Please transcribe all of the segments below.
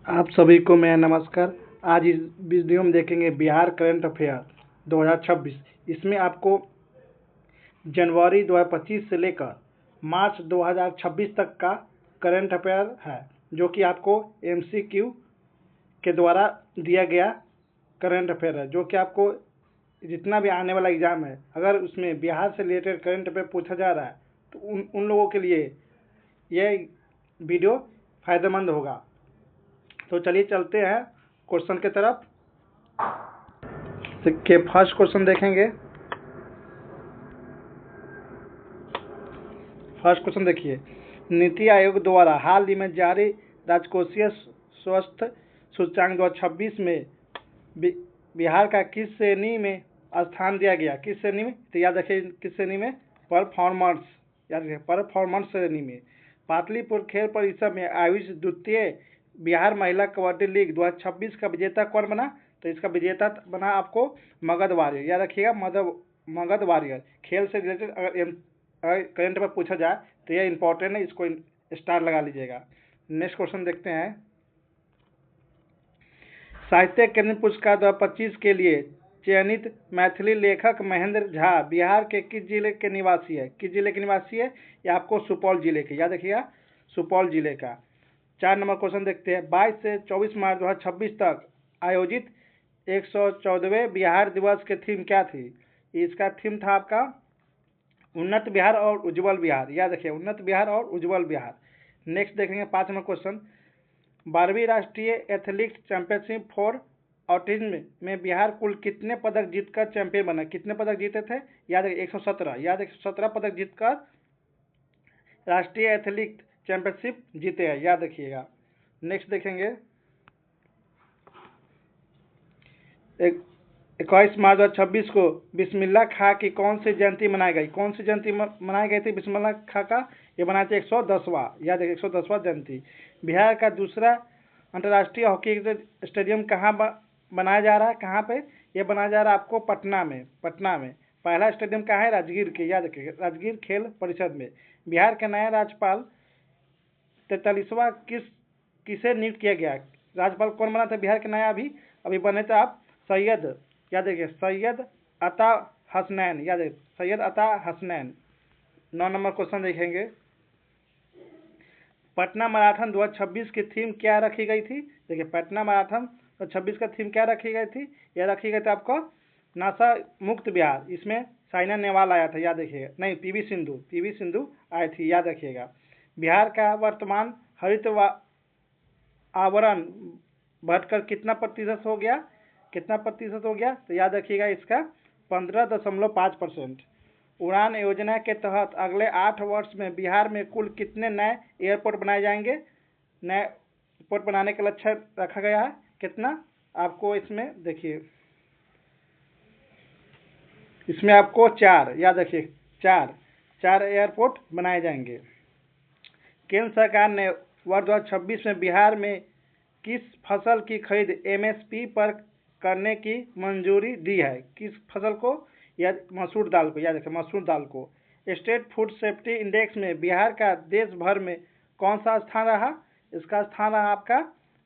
आप सभी को मेरा नमस्कार। आज इस वीडियो में देखेंगे बिहार करंट अफेयर 2026। इसमें आपको जनवरी 2025 से लेकर मार्च 2026 तक का करंट अफेयर है, जो कि आपको MCQ के द्वारा दिया गया करंट अफेयर है, जो कि आपको जितना भी आने वाला एग्जाम है, अगर उसमें बिहार से रिलेटेड करंट अफेयर पूछा जा रहा है तो उन लोगों के लिए यह वीडियो फायदेमंद होगा। तो चलिए चलते हैं क्वेश्चन की तरफ। के फर्स्ट क्वेश्चन देखेंगे। फर्स्ट क्वेश्चन देखिए, नीति आयोग द्वारा हाल ही में जारी राजकोषीय स्वास्थ्य सूचकांक 2026 में बिहार का किस श्रेणी में स्थान दिया गया? किस श्रेणी में? तो याद रखिए किस श्रेणी में? परफॉर्मेंस। याद रखिए परफॉर्मेंस श्रेणी में। पाटलिपुत्र खेल परिसर में आयोजित द्वितीय बिहार महिला कबड्डी लीग 2026 का विजेता कौन बना? तो इसका विजेता बना आपको मगध वॉरियर। याद रखिएगा मगध वॉरियर। खेल से रिलेटेड अगर करंट में पूछा जाए तो यह इंपॉर्टेंट है, इसको स्टार लगा लीजिएगा। नेक्स्ट क्वेश्चन देखते हैं। साहित्य अकादमी पुरस्कार 2025 के लिए चयनित मैथिली लेखक महेंद्र झा बिहार के किस जिले के निवासी है? किस जिले के निवासी है? ये आपको सुपौल जिले के, याद रखिएगा सुपौल जिले का। 4 नंबर क्वेश्चन देखते हैं। 22 से 24 मार्च 2026 तक आयोजित 114वें बिहार दिवस के थीम क्या थी? इसका थीम था आपका उन्नत बिहार और उज्जवल बिहार। याद रखिए उन्नत बिहार और उज्जवल बिहार। नेक्स्ट देखेंगे 5 नंबर क्वेश्चन। 12वीं राष्ट्रीय एथलेटिक्स चैंपियनशिप फॉर ऑटिज्म में बिहार कुल कितने पदक जीतकर चैंपियन बना? कितने पदक जीते थे? याद रखिए 117। याद 117 पदक जीतकर राष्ट्रीय एथलेटिक्स चैंपियनशिप जीते हैं, याद रखिएगा। नेक्स्ट देखेंगे 21 मार्च 2026 को बिस्मिल्लाह खां की कौन सी जयंती मनाई गई? कौन सी जयंती मनाई गई थी बिस्मिल्लाह खां का? ये बनाए थे 110वां। याद है 110वां जयंती। बिहार का दूसरा अंतर्राष्ट्रीय हॉकी स्टेडियम कहाँ बनाया जा रहा है? कहाँ पे ये बनाया जा रहा है? आपको पटना में। पटना में। पहला स्टेडियम कहाँ है? राजगीर के। याद रखिए राजगीर खेल परिषद में। बिहार के नया राज्यपाल 43वां किसे नियुक्त किया गया? राज्यपाल कौन बना था बिहार के नया? अभी बने थे आप सैयद। याद रखिए सैयद अता हसनैन। याद रखिए सैयद अता हसनैन। 9 नंबर क्वेश्चन देखेंगे। पटना मैराथन 2026 की थीम क्या रखी गई थी? देखिए पटना मैराथन 2026 का थीम क्या रखी गई थी? यह रखी गई थी आपको नशा मुक्त बिहार। इसमें साइना नेहवाल आया था, याद रखिएगा। नहीं, पीवी सिंधु आई थी, याद रखिएगा। बिहार का वर्तमान हरित आवरण बढ़कर कितना प्रतिशत हो गया? कितना प्रतिशत हो गया? तो याद रखिएगा इसका 15.5%। उड़ान योजना के तहत अगले 8 वर्ष में बिहार में कुल कितने नए एयरपोर्ट बनाए जाएंगे? नए एयरपोर्ट बनाने का लक्ष्य रखा गया है। कितना? आपको इसमें देखिए इसमें आपको 4, याद रखिए 4 एयरपोर्ट बनाए जाएंगे। केंद्र सरकार ने वर्ष 2026 में बिहार में किस फसल की खरीद MSP पर करने की मंजूरी दी है? किस फसल को? या मसूर दाल को। याद रखें मसूर दाल को। स्टेट फूड सेफ्टी इंडेक्स में बिहार का देश भर में कौन सा स्थान रहा? इसका स्थान रहा आपका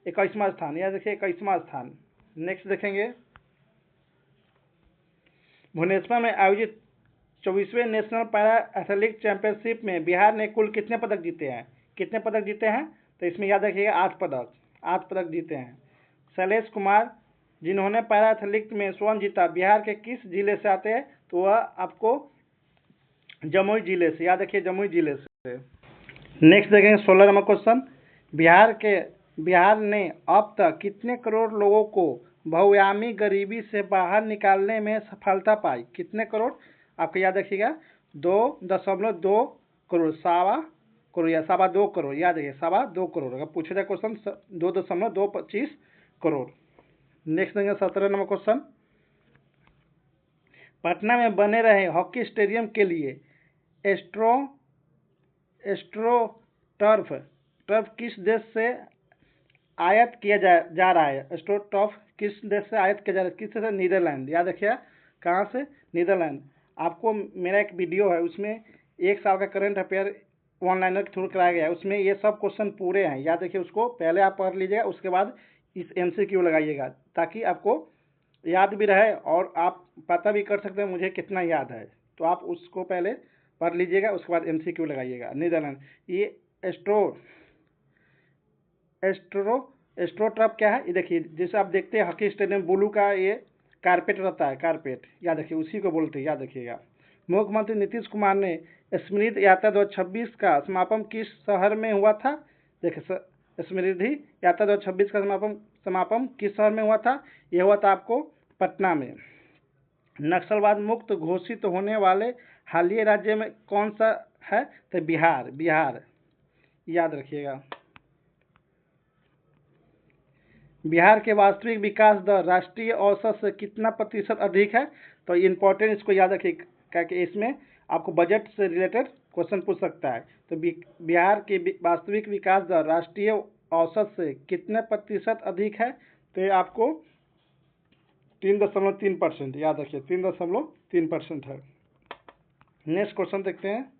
21वां स्थान। याद रखिए 21वां स्थान। नेक्स्ट देखेंगे। भुवनेश्वर में आयोजित 24वें नेशनल पैरा एथलेटिक्स चैंपियनशिप में बिहार ने कुल कितने पदक जीते हैं? कितने पदक जीते हैं? तो इसमें याद रखिएगा 8 पदक जीते हैं। शैलेश कुमार जिन्होंने पैरा एथलेटिक्स में स्वर्ण जीता बिहार के किस जिले से आते हैं? तो वह आपको जमुई जिले से। याद रखिए जमुई जिले से। नेक्स्ट देखेंगे 16 नंबर क्वेश्चन। बिहार ने अब तक कितने करोड़ लोगों को बहुआयामी गरीबी से बाहर निकालने में सफलता पाई? कितने करोड़? आपको याद रखिएगा 2.2 करोड़, 2.25 या 2.25 करोड़। याद रखिए 2.25 करोड़। अगर पूछे जाए क्वेश्चन 2.225 करोड़। नेक्स्ट देंगे 17 नंबर क्वेश्चन। पटना में बने रहे हॉकी स्टेडियम के लिए टर्फ किस देश से आयात किया जा रहा है? टर्फ किस देश से आयात किया जा रहा है? किस से? नीदरलैंड। याद रखिए कहाँ से? नीदरलैंड। आपको मेरा एक वीडियो है, उसमें 1 साल का करंट अफेयर ऑनलाइनर के थ्रू कराया गया है, उसमें ये सब क्वेश्चन पूरे हैं। याद रखिए, उसको पहले आप पढ़ लीजिएगा, उसके बाद इस MCQ लगाइएगा, ताकि आपको याद भी रहे और आप पता भी कर सकते हैं मुझे कितना याद है। तो आप उसको पहले पढ़ लीजिएगा, उसके बाद MCQ लगाइएगा। नीदरलैंड, ये एस्ट्रोटर्फ क्या है? ये देखिए, जैसे आप देखते हैं हॉकी स्टेडियम ब्लू का ये कारपेट रहता है, कारपेट, याद रखिए, उसी को बोलते हैं, याद रखिएगा। मुख्यमंत्री नीतीश कुमार ने समृद्धि यात्रा 2026 का समापन किस शहर में हुआ था? देखिए, समृद्धि यात्रा 2026 का समापन किस शहर में हुआ था? यह हुआ था आपको पटना में। नक्सलवाद मुक्त घोषित होने वाले हालिया राज्य में कौन सा है? तो बिहार, याद रखिएगा। बिहार के वास्तविक विकास दर राष्ट्रीय औसत से कितना प्रतिशत अधिक है? तो इम्पोर्टेंट, इसको याद रखिए, क्योंकि इसमें आपको बजट से रिलेटेड क्वेश्चन पूछ सकता है। तो बिहार की वास्तविक विकास दर राष्ट्रीय औसत से कितने प्रतिशत अधिक है? तो ये आपको 3.3%, याद रखिए, 3.3% है। नेक्स्ट क्वेश्चन देखते हैं।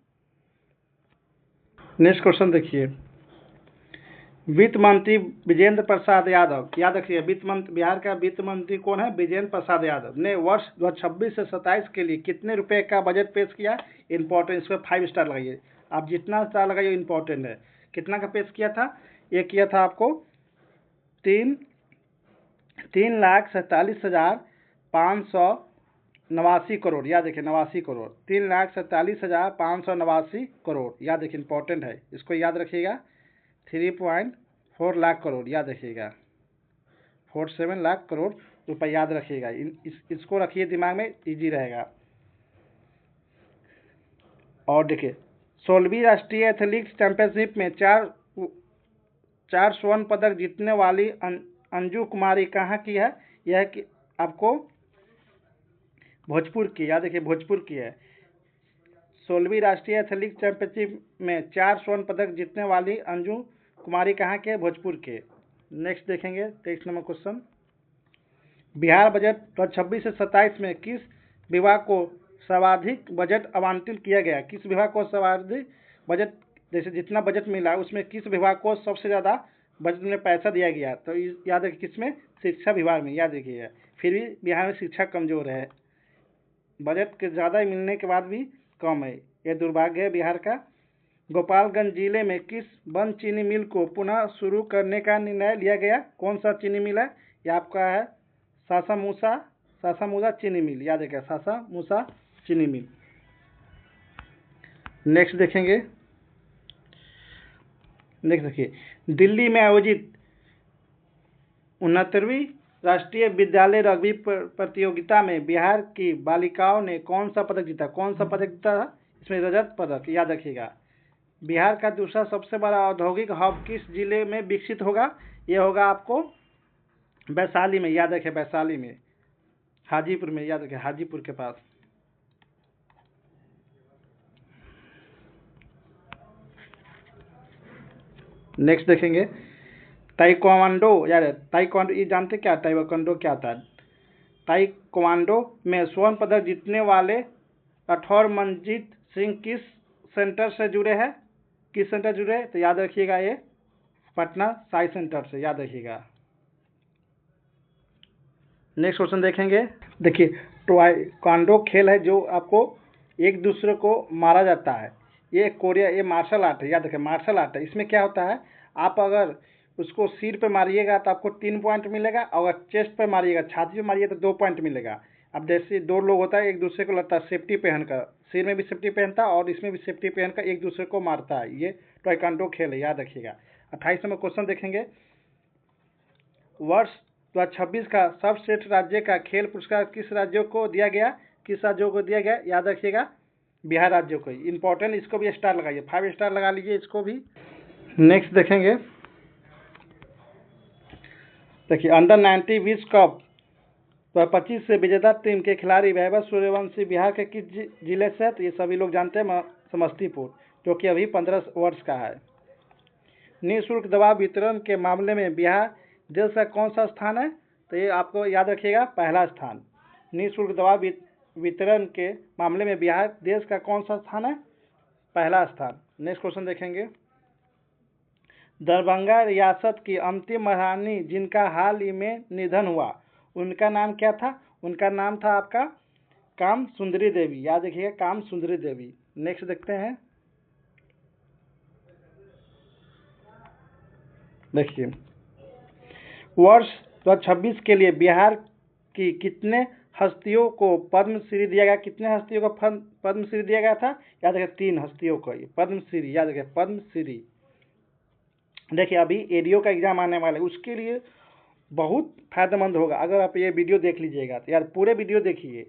नेक्स्ट क्वेश्चन देखिए, वित्त मंत्री विजेंद्र प्रसाद यादव, याद रखिए, बिहार का वित्त मंत्री कौन है? विजेंद्र प्रसाद यादव ने वर्ष 2026 से 27 के लिए कितने रुपए का बजट पेश किया? इंपॉर्टेंट, इसमें 5 स्टार लगाइए, आप जितना स्टार लगाइए इंपॉर्टेंट है। कितना का पेश किया था? ये किया था आपको 3,47,589 करोड़, याद रखिए, 89 करोड़, 3,47,589 करोड़, याद रखिए, इंपॉर्टेंट है, इसको याद रखिएगा। 3.4 लाख करोड़, याद रखिएगा, 47 लाख करोड़ रुपए, याद रखिएगा। इसको रखिए दिमाग में, इजी रहेगा। और देखिए, 16वीं राष्ट्रीय एथलेटिक्स चैंपियनशिप में चार स्वर्ण पदक जीतने वाली अंजू कुमारी कहाँ की है? यह कि आपको भोजपुर की, याद रखिए, भोजपुर की है। 16वीं राष्ट्रीय एथलेटिक्स चैंपियनशिप में 4 स्वर्ण पदक जीतने वाली अंजू कुमारी कहाँ के? भोजपुर के। नेक्स्ट देखेंगे 23 नंबर क्वेश्चन, बिहार बजट 2026 से 27 में किस विभाग को सर्वाधिक बजट आवंटित किया गया? किस विभाग को सर्वाधिक बजट, जैसे जितना बजट मिला उसमें किस विभाग को सबसे ज़्यादा बजट में पैसा दिया गया? तो याद रखिए, किसमें? शिक्षा विभाग में, याद रखिएगा। फिर भी बिहार में शिक्षा कमजोर है, बजट के ज़्यादा मिलने के बाद भी कम है, यह दुर्भाग्य है बिहार का। गोपालगंज जिले में किस वन चीनी मिल को पुनः शुरू करने का निर्णय लिया गया? कौन सा चीनी मिल है? यह आपका है सासामूसा चीनी मिल, याद रखिएगा, सासामूसा चीनी मिल। नेक्स्ट देखेंगे, नेक्स्ट देखिए, दिल्ली में आयोजित 69वीं राष्ट्रीय विद्यालय रग्बी प्रतियोगिता में बिहार की बालिकाओं ने कौन सा पदक जीता? कौन सा पदक जीता? इसमें रजत पदक, याद रखिएगा। बिहार का दूसरा सबसे बड़ा औद्योगिक हब किस जिले में विकसित होगा? ये होगा आपको वैशाली में, याद रखिए, वैशाली में, हाजीपुर में, याद रखिए, हाजीपुर के पास। नेक्स्ट देखेंगे, ताइक्वांडो, यार ताइक्वांडो, ये जानते क्या ताइक्वांडो क्या था? ताइक्वांडो में स्वर्ण पदक जीतने वाले अठौरमनजीत सिंह किस सेंटर से जुड़े हैं? किस सेंटर जुड़े हैं? तो याद रखिएगा, ये पटना साई सेंटर से, याद रखिएगा। नेक्स्ट क्वेश्चन देखेंगे, देखिए, ताइक्वांडो खेल है जो आपको एक दूसरे को मारा जाता है, ये मार्शल आर्ट है, याद रखिए, मार्शल आर्ट है। इसमें क्या होता है, आप अगर उसको सिर पे मारिएगा तो आपको 3 पॉइंट मिलेगा, अगर चेस्ट पे मारिएगा, छाती पे मारिएगा तो 2 पॉइंट मिलेगा। अब जैसे 2 लोग होता है, एक दूसरे को लगता है सेफ्टी पहनकर, सिर में भी सेफ्टी पहनता है और इसमें भी सेफ्टी पहनकर एक दूसरे को मारता है, ये ताइक्वांडो खेल है, याद रखिएगा। 28 नंबर क्वेश्चन देखेंगे, वर्ष 2026 का सर्वश्रेष्ठ राज्य का खेल पुरस्कार किस राज्यों को दिया गया? किस राज्यों को दिया गया? याद रखिएगा, बिहार राज्यों को। इंपॉर्टेंट, इसको भी स्टार लगाइए, 5 स्टार लगा लीजिए इसको भी। नेक्स्ट देखेंगे, देखिए, अंडर 90 विश्व कप 2025 से विजेता टीम के खिलाड़ी वैभव सूर्यवंशी बिहार के किस जिले से है? तो ये सभी लोग जानते हैं, समस्तीपुर, जो कि अभी 15 वर्ष का है। निःशुल्क दवा वितरण के मामले में बिहार देश का कौन सा स्थान है? तो ये आपको याद रखिएगा, पहला स्थान। निःशुल्क दवा वितरण के मामले में बिहार देश का कौन सा स्थान है? पहला स्थान। नेक्स्ट क्वेश्चन देखेंगे। दरभंगा रियासत की अंतिम महारानी जिनका हाल ही में निधन हुआ, उनका नाम क्या था? उनका नाम था आपका काम सुंदरी देवी। याद रखिएगा, काम सुंदरी देवी। नेक्स्ट देखते हैं। देखिए, वर्ष 2026 के लिए बिहार की कितने हस्तियों को पद्मश्री दिया गया? कितने हस्तियों को पद्मश्री दिया गया था? याद रखिए 3 हस्तियों को ये पद्मश्री, याद रखिए पद्मश्री। देखिए, अभी एडीओ का एग्जाम आने वाला है, उसके लिए बहुत फायदेमंद होगा अगर आप ये वीडियो देख लीजिएगा। तो यार पूरे वीडियो देखिए,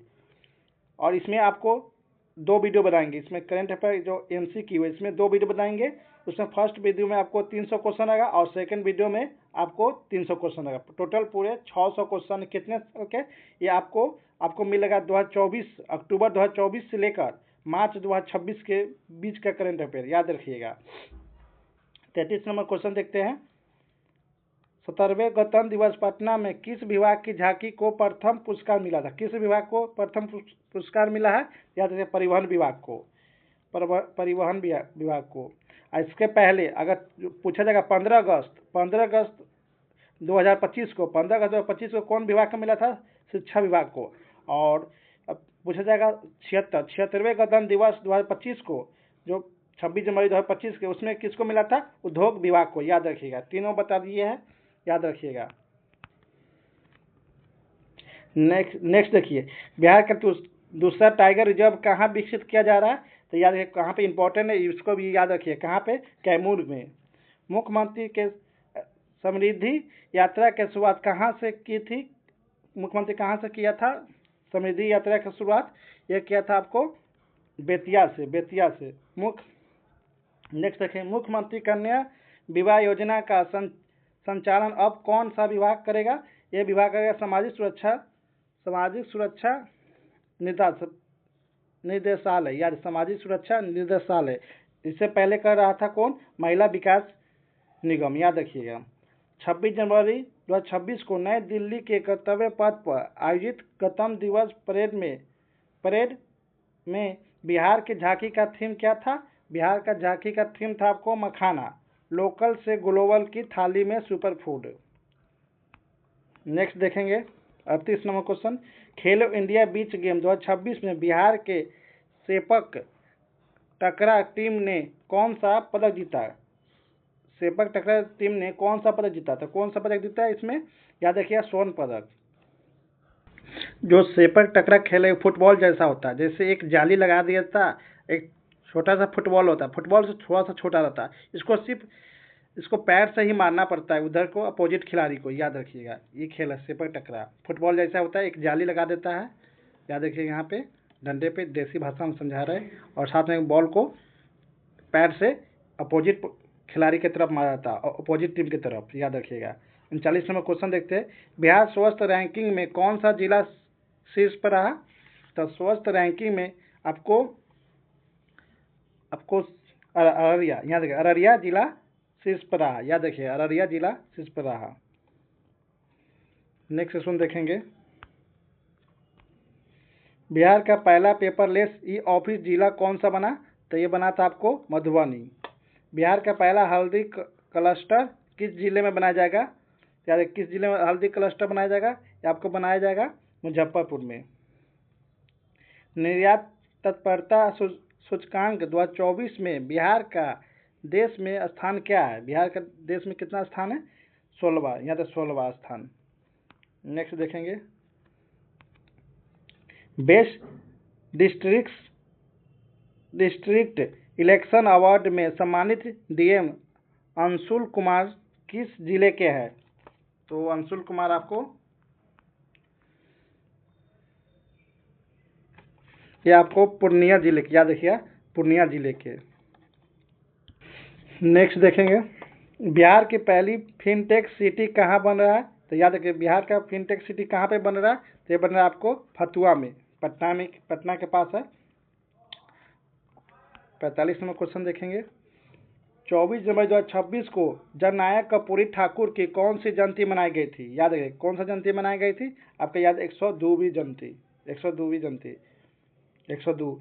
और इसमें आपको 2 वीडियो बनाएंगे। इसमें करंट अफेयर जो MCQ है, इसमें 2 वीडियो बनाएंगे। उसमें फर्स्ट वीडियो में आपको 300 क्वेश्चन आएगा और सेकंड वीडियो में आपको 300 क्वेश्चन आएगा। टोटल पूरे 600 क्वेश्चन कितने ओके ये आपको मिलेगा 2024 अक्टूबर 2024 से लेकर मार्च 2026 के बीच का करंट अफेयर, याद रखिएगा। 33 नंबर क्वेश्चन देखते हैं। 17वें गणतंत्र दिवस पटना में किस विभाग की झांकी को प्रथम पुरस्कार मिला था? किस विभाग को प्रथम पुरस्कार मिला है? याद रखिए परिवहन विभाग को, परिवहन विभाग को। इसके पहले अगर पूछा जाएगा 15 अगस्त 2025 को, 15 अगस्त 2025 को कौन विभाग का मिला था? शिक्षा विभाग को। और अब पूछा जाएगा 76वें गणतंत्र दिवस 2025 को, जो 26 जनवरी 2025 के, उसमें किसको मिला था? उद्योग विभाग को। याद रखिएगा, तीनों बता दिए हैं, याद रखिएगा। नेक्स्ट देखिए, बिहार का दूसरा टाइगर रिजर्व कहाँ विकसित किया जा रहा है? तो याद रखिए कहाँ पे इंपॉर्टेंट है, इसको भी याद रखिए। कहाँ पे? कैमूर में। मुख्यमंत्री के समृद्धि यात्रा की शुरुआत कहाँ से की थी? मुख्यमंत्री कहाँ से किया था समृद्धि यात्रा की शुरुआत? यह किया था आपको बेतिया से। नेक्स्ट देखें, मुख्यमंत्री कन्या विवाह योजना का संचालन अब कौन सा विभाग करेगा? यह विभाग करेगा सामाजिक सुरक्षा निर्देशालय, यार सामाजिक सुरक्षा निर्देशालय। इससे पहले कर रहा था कौन? महिला विकास निगम, याद रखिएगा। 26 जनवरी 2026 को नई दिल्ली के कर्तव्य पथ पर आयोजित गणतंत्र दिवस परेड में बिहार की झांकी का थीम क्या था? बिहार का झांकी का थीम था आपको मखाना, लोकल से ग्लोबल की थाली में सुपर फूड। नेक्स्ट देखेंगे 38 नंबर क्वेश्चन। खेलो इंडिया बीच गेम 2026 में बिहार के सेपक टकरा टीम ने कौन सा पदक जीता? सेपक टकरा टीम ने कौन सा पदक जीता? तो कौन सा पदक जीता है इसमें? याद रखिए स्वर्ण पदक। जो सेपक टकरा खेल है फुटबॉल जैसा होता है, जैसे एक जाली लगा दिया था, एक छोटा सा फुटबॉल होता है, फुटबॉल से थोड़ा सा छोटा रहता है। इसको पैर से ही मारना पड़ता है उधर को, अपोजिट खिलाड़ी को। याद रखिएगा, ये खेल है सेपक टकरा। फुटबॉल जैसा होता है, एक जाली लगा देता है, याद रखिएगा। यहाँ पे डंडे पे देसी भाषा में समझा रहे हैं, और साथ में बॉल को पैर से अपोजिट खिलाड़ी की तरफ मारा जाता है, अपोजिट टीम की तरफ, याद रखिएगा। 39 नंबर क्वेश्चन देखते हैं। बिहार स्वास्थ्य रैंकिंग में कौन सा जिला शीर्ष पर रहा? तो स्वास्थ्य रैंकिंग में आपको अररिया, याद रखिए अररिया जिला शीर्ष पर रहा, याद रखिए अररिया जिला शीर्ष पर रहा। नेक्स्ट क्वेश्चन देखेंगे। बिहार का पहला पेपरलेस ई ऑफिस जिला कौन सा बना? तो ये बना था आपको मधुबनी। बिहार का पहला हल्दी क्लस्टर किस जिले में बनाया जाएगा? यार किस जिले में हल्दी क्लस्टर बनाया जाएगा? ये आपको बनाया जाएगा मुजफ्फरपुर में। निर्यात तत्परता सूचकांक 2024 में बिहार का देश में स्थान क्या है? बिहार का देश में कितना स्थान है? 16वां, यहाँ तक 16वां स्थान। नेक्स्ट देखेंगे। बेस्ट डिस्ट्रिक्ट इलेक्शन अवार्ड में सम्मानित डीएम अंशुल कुमार किस जिले के हैं? तो अंशुल कुमार आपको ये आपको पूर्णिया जिले के, याद रखिए पूर्णिया जिले के। नेक्स्ट देखेंगे। बिहार की पहली फिनटेक सिटी कहाँ बन रहा है? तो याद रखिए बिहार का फिनटेक सिटी कहाँ पे बन रहा है? तो ये बन रहा है आपको फतुआ में, पटना के पास है। 45 नंबर क्वेश्चन देखेंगे। 24 जनवरी 2026 को जननायक कर्पूरी ठाकुर की कौन सी जयंती मनाई गई थी? याद रखिए कौन सा जयंती मनाई गई थी? आपका याद 102वीं जयंती। 102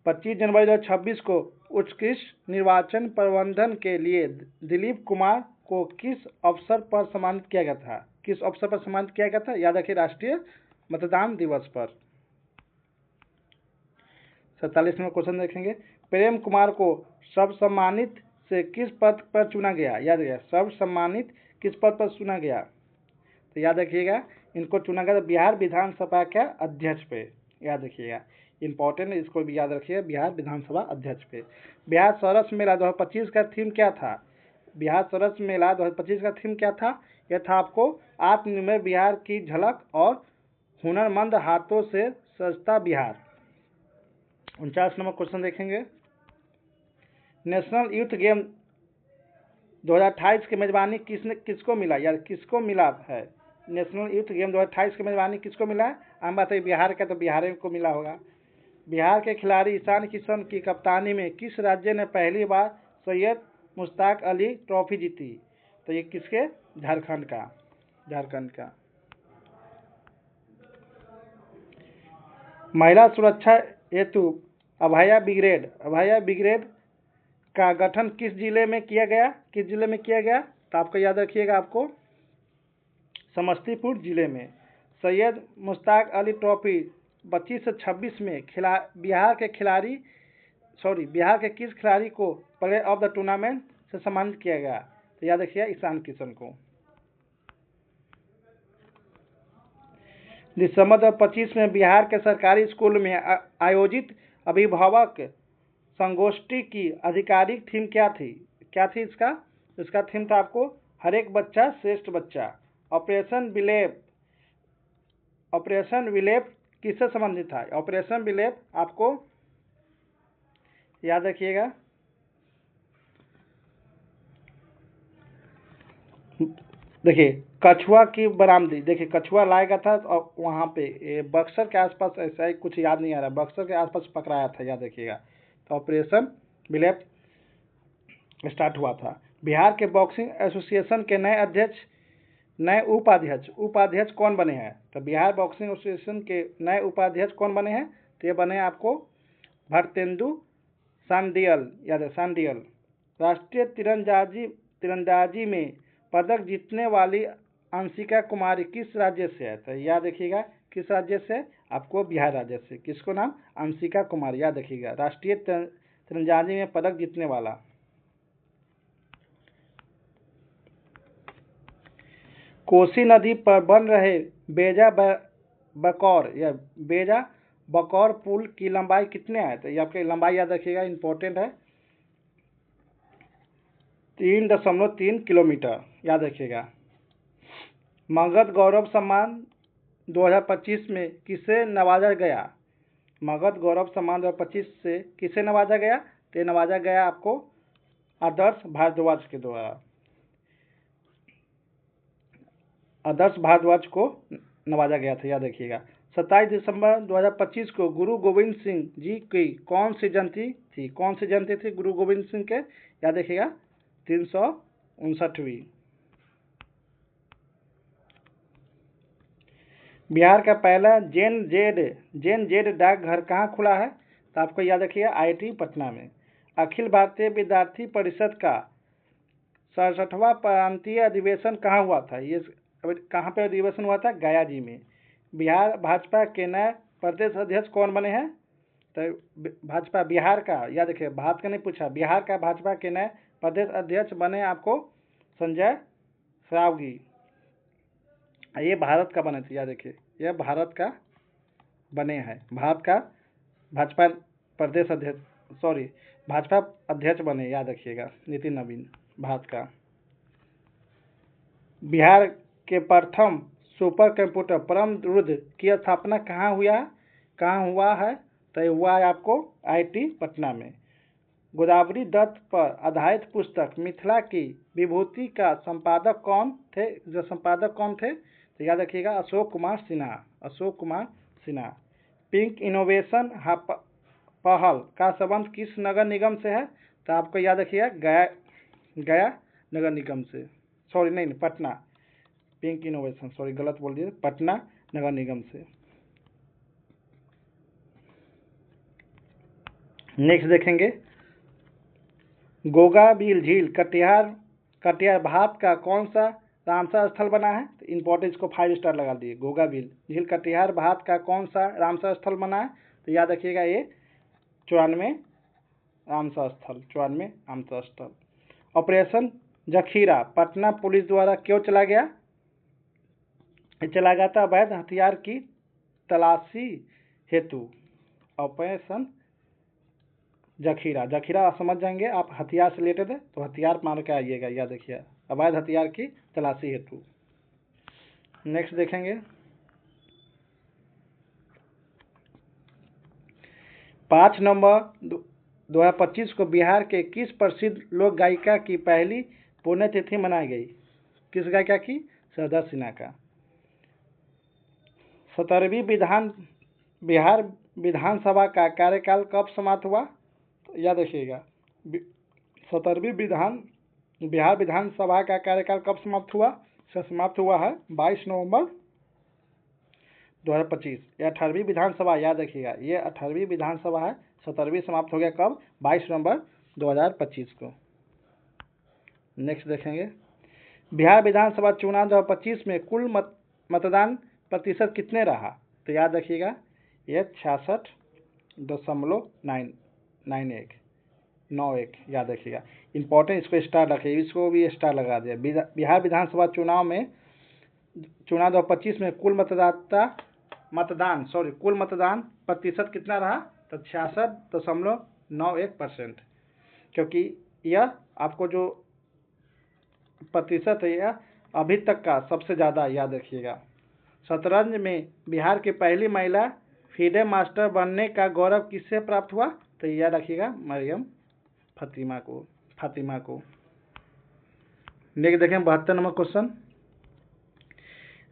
25 जनवरी 2026 को उत्कृष्ट निर्वाचन प्रबंधन के लिए दिलीप कुमार को किस अवसर पर सम्मानित किया गया था? किस अवसर पर सम्मानित किया गया था? याद रखिए, राष्ट्रीय मतदान दिवस पर। 47 नंबर क्वेश्चन देखेंगे। प्रेम कुमार को सर्वसम्मानित से किस पद पर चुना गया? याद रखिएगा, सर्वसम्मानित किस पद पर चुना गया? तो याद रखिएगा, इनको चुना गया बिहार विधानसभा के अध्यक्ष पे। याद रखिएगा, इंपॉर्टेंट है, इसको भी याद रखिएगा, बिहार विधानसभा अध्यक्ष पे। बिहार सरस मेला 2025 का थीम क्या था? बिहार सरस मेला 2025 का थीम क्या था? यह था आपको आत्मनिर्भर बिहार की झलक और हुनरमंद हाथों से सजता बिहार। 49 नंबर क्वेश्चन देखेंगे। नेशनल यूथ गेम 2028 की मेजबानी किसको मिला? यार किसको मिला है? नेशनल यूथ गेम 2028 की मेजबानी किसको मिला है? आम बात है, बिहार का तो बिहार को मिला होगा। बिहार के खिलाड़ी ईशान किशन की कप्तानी में किस राज्य ने पहली बार सैयद मुश्ताक अली ट्रॉफी जीती? तो ये किसके? झारखंड का। झारखंड का। महिला सुरक्षा हेतु अभया ब्रिगेड का गठन किस जिले में किया गया? किस जिले में किया गया? तो आपको याद रखिएगा, आपको समस्तीपुर जिले में। सैयद मुश्ताक अली ट्रॉफी 25 से 26 में बिहार के किस खिलाड़ी को प्लेयर ऑफ द टूर्नामेंट से सम्मानित किया गया? तो याद रखिएगा, ईशान किशन को। दिसंबर 2025 में बिहार के सरकारी स्कूल में आयोजित अभिभावक संगोष्ठी की आधिकारिक थीम क्या थी? क्या थी इसका थीम था आपको हर एक बच्चा श्रेष्ठ बच्चा। ऑपरेशन विलेप किससे संबंधित था? ऑपरेशन विलेप आपको याद रखिएगा, देखिए कछुआ की बरामदी, देखिए कछुआ लाएगा था और वहाँ पे बक्सर के आसपास, ऐसा ही कुछ याद नहीं आ रहा, बक्सर के आसपास पकड़ाया था, याद रखिएगा। तो ऑपरेशन विलेप स्टार्ट हुआ था। बिहार के बॉक्सिंग एसोसिएशन के नए उपाध्यक्ष कौन बने हैं? तो बिहार बॉक्सिंग एसोसिएशन के नए उपाध्यक्ष कौन बने हैं? तो ये बने आपको भरतेंदु सांडियल, याद है, सांडियल। राष्ट्रीय तीरंदाजी में पदक जीतने वाली अंशिका कुमारी किस राज्य से है? तो याद रखिएगा, किस राज्य से? आपको बिहार राज्य से। किसको नाम? अंशिका कुमारी, याद रखिएगा, राष्ट्रीय तीरंदाजी में पदक जीतने वाला। कोसी नदी पर बन रहे बेजा बकौर पुल की लंबाई कितने है? तो ये आपकी लंबाई याद रखिएगा, इंपॉर्टेंट है, 3.3 किलोमीटर, याद रखिएगा। मगध गौरव सम्मान 2025 में किसे नवाजा गया? मगध गौरव सम्मान 2025 से किसे नवाजा गया? तो नवाजा गया आपको आदर्श भारद्वाज के द्वारा। आदर्श भारद्वाज को नवाजा गया था, याद रखिएगा। 27 दिसंबर 2025 को गुरु गोविंद सिंह जी की कौन सी जयंती थी? कौन सी जयंती थी गुरु गोविंद सिंह के? याद रखिएगा, 359वीं। बिहार का पहला जेन जेड डाकघर कहाँ खुला है? तो आपको याद रखिएगा, IIT पटना में। अखिल भारतीय विद्यार्थी परिषद का 67वां प्रांतीय अधिवेशन कहाँ हुआ था? ये कहाँ पे अधिवेशन हुआ था? गया जी में। बिहार भाजपा के नए प्रदेश अध्यक्ष कौन बने हैं? तो भाजपा बिहार का, याद रखिए, भारत का नहीं पूछा, बिहार का भाजपा के नए प्रदेश अध्यक्ष बने आपको संजय सरावगी। ये भारत का बने थे, याद रखिए, यह भारत का बने हैं, भारत का भाजपा प्रदेश अध्यक्ष, भाजपा अध्यक्ष बने, याद रखिएगा, नितिन नवीन, भारत का। बिहार के प्रथम सुपर कंप्यूटर परम रुद्र की स्थापना कहाँ हुआ है? तो हुआ है आपको IIT पटना में। गोदावरी दत्त पर आधारित पुस्तक मिथिला की विभूति का संपादक कौन थे? तो याद रखिएगा, अशोक कुमार सिन्हा। पिंक इनोवेशन पहल का संबंध किस नगर निगम से है? तो आपको याद रखिएगा, गया नगर निगम से, पटना। पिंक इनोवेशन, गलत बोल दिया, पटना नगर निगम से। नेक्स्ट देखेंगे, गोगाबिल झील कटिहार भारत का कौन सा रामसर स्थल बना है? तो इंपॉर्टेंट को 5 स्टार लगा दिए। गोगाबिल झील कटिहार भारत का कौन सा रामसर स्थल बना है? तो याद रखिएगा ये 94 रामसर स्थल। ऑपरेशन जखीरा पटना पुलिस द्वारा क्यों चला गया था? अवैध हथियार की तलाशी हेतु। ऑपरेशन जखीरा समझ जाएंगे आप, हथियार से रिलेटेड है तो हथियार मान के आइएगा, याद रखिए, अवैध हथियार की तलाशी हेतु। नेक्स्ट देखेंगे, 5 नवंबर 2025 को बिहार के किस प्रसिद्ध लोक गायिका की पहली पुण्यतिथि मनाई गई? किस गायिका की? सरदा सिन्हा का। 17वीं बिहार विधानसभा का कार्यकाल कब समाप्त हुआ? तो याद रखिएगा, 17वीं बिहार विधानसभा का कार्यकाल कब समाप्त हुआ? समाप्त हुआ है 22 नवंबर 2025। यह 18वीं विधानसभा, याद रखिएगा, ये 18वीं विधानसभा है। 17वीं समाप्त हो गया कब? 22 नवंबर 2025 को। नेक्स्ट देखेंगे, बिहार विधानसभा चुनाव 2025 में कुल मतदान प्रतिशत कितने रहा? तो याद रखिएगा, ये 66.91 याद रखिएगा। इंपॉर्टेंट, इसको स्टार रखिए, इसको भी स्टार लगा दिया। बिहार विधानसभा चुनाव 2025 में कुल मतदान प्रतिशत कितना रहा? तो 66.91%, क्योंकि यह आपको जो प्रतिशत है यह अभी तक का सबसे ज़्यादा, याद रखिएगा। शतरंज में बिहार की पहली महिला फीडे मास्टर बनने का गौरव किससे प्राप्त हुआ? तो याद रखिएगा, मरियम फातिमा को। नेक्स्ट देखें 72 नंबर क्वेश्चन,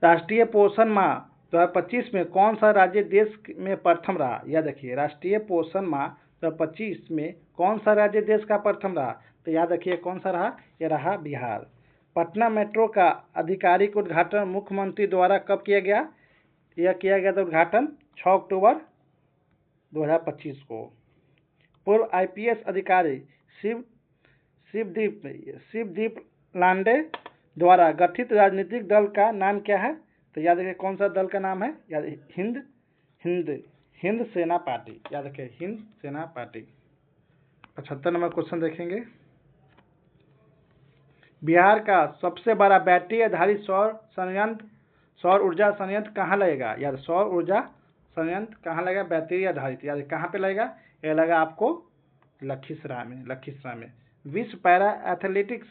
राष्ट्रीय पोषण माह 2025 में कौन सा राज्य देश में प्रथम रहा? याद रखिए, राष्ट्रीय पोषण माह 2025 में कौन सा राज्य देश का प्रथम रहा? तो याद रखिए कौन सा रहा? यह रहा बिहार। पटना मेट्रो का आधिकारिक उद्घाटन मुख्यमंत्री द्वारा कब किया गया? यह किया गया था उद्घाटन 6 अक्टूबर 2025 को। पूर्व IPS अधिकारी शिवदीप लांडे द्वारा गठित राजनीतिक दल का नाम क्या है? तो याद रखिए कौन सा दल का नाम है? याद हिंद सेना पार्टी, याद रखिए हिंद सेना पार्टी। 75 नंबर क्वेश्चन देखेंगे, बिहार का सबसे बड़ा बैटरी आधारित सौर ऊर्जा संयंत्र कहाँ लगेगा? याद, सौर ऊर्जा संयंत्र कहाँ लगेगा? बैटरी आधारित, याद कहाँ पे लगेगा? यह लगा आपको लखीसराय में। विश्व पैरा एथलेटिक्स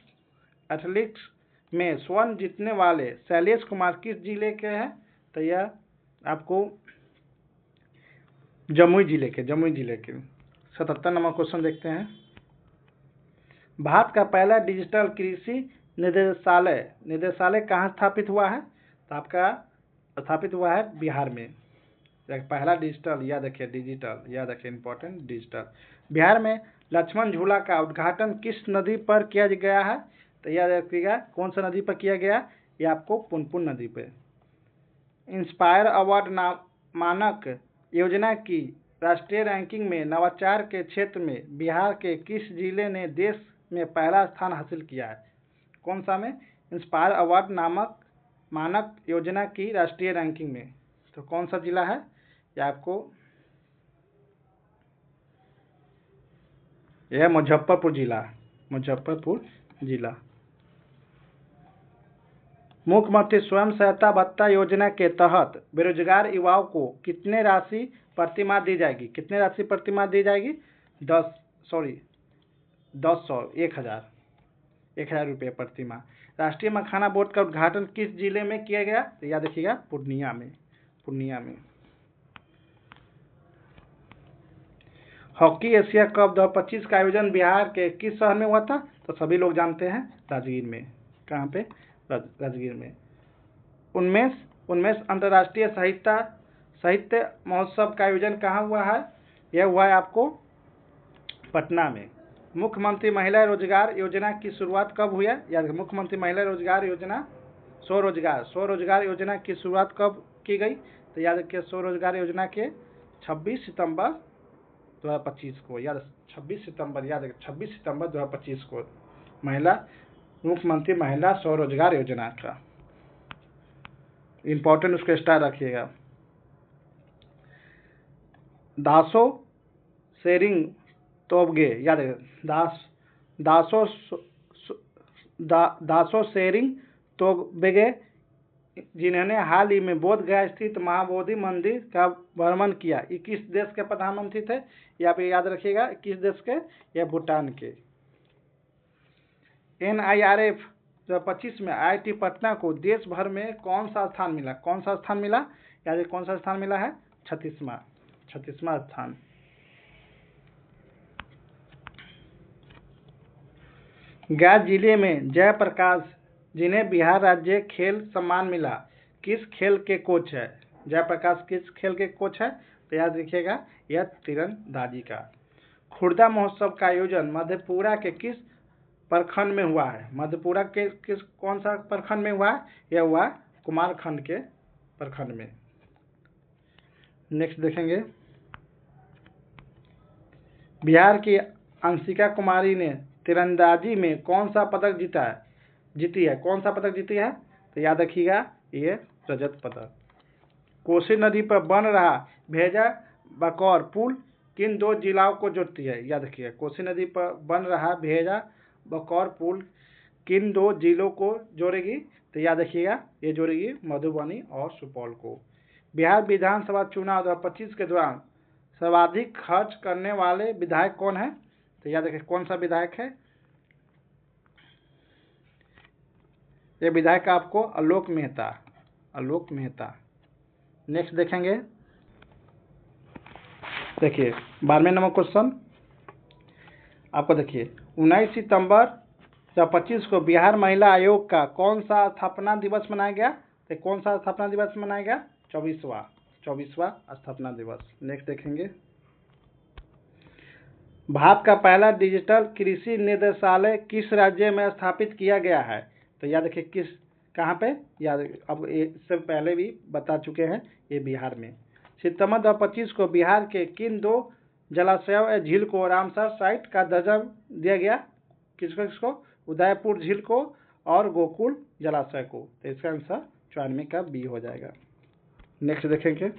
में स्वर्ण जीतने वाले शैलेश कुमार किस जिले के हैं? तो यह आपको जमुई जिले के। 77 नंबर क्वेश्चन देखते हैं, भारत का पहला डिजिटल कृषि निदेशालय कहाँ स्थापित हुआ है? तो आपका स्थापित हुआ है बिहार में। पहला डिजिटल, याद रखिए डिजिटल, याद रखिए इंपॉर्टेंट डिजिटल। बिहार में लक्ष्मण झूला का उद्घाटन किस नदी पर किया गया है? तो याद रखिएगा कौन सा नदी पर किया गया? ये आपको पुनपुन नदी पर। इंस्पायर अवार्ड मानक योजना की राष्ट्रीय रैंकिंग में नवाचार के क्षेत्र में बिहार के किस जिले ने देश में पहला स्थान हासिल किया है? कौन सा में? इंस्पायर अवार्ड नामक मानक योजना की राष्ट्रीय रैंकिंग में, तो कौन सा जिला है? यह आपको यह मुजफ्फरपुर जिला। मुख्यमंत्री स्वयं सहायता भत्ता योजना के तहत बेरोजगार युवाओं को कितने राशि प्रतिमाह दी जाएगी? 1000 रुपये प्रतिमाह। राष्ट्रीय मखाना बोर्ड का उद्घाटन किस जिले में किया गया? तो याद रखिएगा पूर्णिया में। हॉकी एशिया कप 2025 का आयोजन बिहार के किस शहर में हुआ था? तो सभी लोग जानते हैं, राजगीर में। कहाँ पे? राजगीर में। 19 अंतर्राष्ट्रीय साहित्य महोत्सव का आयोजन कहाँ हुआ है? यह हुआ है आपको पटना में। मुख्यमंत्री महिला रोजगार योजना की शुरुआत कब हुई है? याद, मुख्यमंत्री महिला रोजगार योजना स्वरोजगार योजना की शुरुआत कब की गई? तो याद रखिए स्वरोजगार योजना के 26 सितंबर 2025 को, याद 26 सितंबर, याद रखिए 26 सितंबर 2025 को महिला मुख्यमंत्री महिला स्वरोजगार योजना का इम्पोर्टेंट उसका स्टार रखिएगा। दासो शेरिंग तोबगे, याद रखिए दासो शेरिंग तोबगे, जिन्होंने हाल ही में बोध गया स्थित महाबोधि मंदिर का भ्रमण किया। ये किस देश के प्रधानमंत्री थे, यहाँ पे याद रखिएगा, किस देश के, या भूटान के। NIRF 2025 में IIT पटना को देश भर में कौन सा स्थान मिला, कौन सा स्थान मिला, याद कौन सा स्थान मिला है, 36वां स्थान। गया जिले में जयप्रकाश, जिन्हें बिहार राज्य खेल सम्मान मिला, किस खेल के कोच है, जयप्रकाश किस खेल के कोच है, तो याद रखिएगा यह तीरंदाजी का। खुर्दा महोत्सव का आयोजन मधेपुरा के किस प्रखंड में हुआ है, मधेपुरा के किस कौन सा प्रखंड में हुआ है, यह हुआ कुमारखंड के प्रखंड में। नेक्स्ट देखेंगे, बिहार की अंशिका कुमारी ने तीरंदाजी में कौन सा पदक जीती है, कौन सा पदक जीती है, तो याद रखिएगा ये रजत पदक। कोसी नदी पर बन रहा भेजा बकौर पुल किन दो जिलों को जोड़ती है, याद रखिएगा कोसी नदी पर बन रहा भेजा बकौर पुल किन दो जिलों को जोड़ेगी, तो याद रखिएगा ये जोड़ेगी मधुबनी और सुपौल को। बिहार विधानसभा चुनाव 2025 के दौरान सर्वाधिक खर्च करने वाले विधायक कौन है, तो याद रखिए कौन सा विधायक है, ये विधायक आपको आलोक मेहता। नेक्स्ट देखेंगे, देखिए 12वें नंबर क्वेश्चन आपको, देखिए 19 सितंबर 2025 को बिहार महिला आयोग का कौन सा स्थापना दिवस मनाया गया, तो कौन सा स्थापना दिवस मनाया गया, 24वां स्थापना दिवस। नेक्स्ट देखेंगे, भारत का पहला डिजिटल कृषि निदेशालय किस राज्य में स्थापित किया गया है, तो याद रखिए किस, कहाँ पे, याद अब इससे पहले भी बता चुके हैं, ये बिहार में। सितंबर 2025 को बिहार के किन दो जलाशयों या झील को रामसर साइट का दर्जा दिया गया, किसको, उदयपुर झील को और गोकुल जलाशय को, तो इसका आंसर 94 का बी हो जाएगा। नेक्स्ट देखेंगे,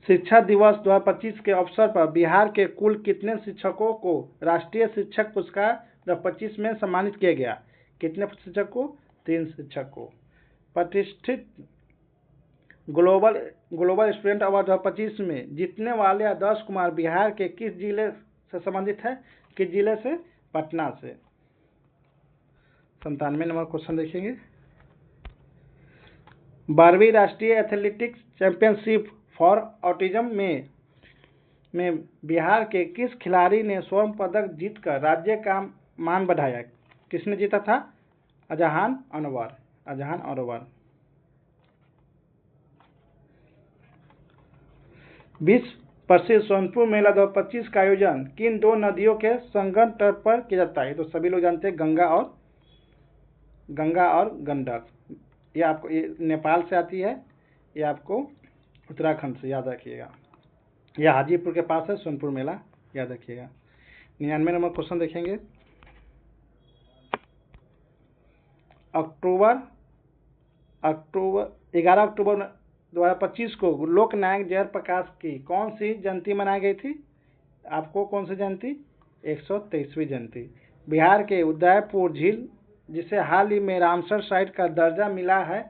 शिक्षा दिवस 2025 के अवसर पर बिहार के कुल कितने शिक्षकों को राष्ट्रीय शिक्षक पुरस्कार 2025 में सम्मानित किया गया, कितने शिक्षक को, 3 शिक्षक को। प्रतिष्ठित ग्लोबल स्टूडेंट अवार्ड 2025 में जीतने वाले आदर्श कुमार बिहार के किस जिले से संबंधित है, किस जिले से, पटना से। 97 नंबर क्वेश्चन देखेंगे, 12वीं राष्ट्रीय एथलेटिक्स चैंपियनशिप फॉर ऑटिज्म में बिहार के किस खिलाड़ी ने स्वर्ण पदक जीतकर राज्य का मान बढ़ाया, किसने जीता था, अजहान अनवर। विश्व प्रसिद्ध सोनपुर मेला 2025 का आयोजन किन दो नदियों के संगम तट पर किया जाता है, तो सभी लोग जानते हैं गंगा और गंडक। ये आपको, ये नेपाल से आती है, ये आपको उत्तराखंड से, याद रखिएगा। यह हाजीपुर के पास है सोनपुर मेला, याद रखिएगा। 99 नंबर क्वेश्चन देखेंगे, अक्टूबर 11 अक्टूबर 2025 को लोकनायक जयप्रकाश की कौन सी जयंती मनाई गई थी, आपको कौन सी जयंती, 123वीं जयंती। बिहार के उदयपुर झील, जिसे हाल ही में रामसर साइट का दर्जा मिला है,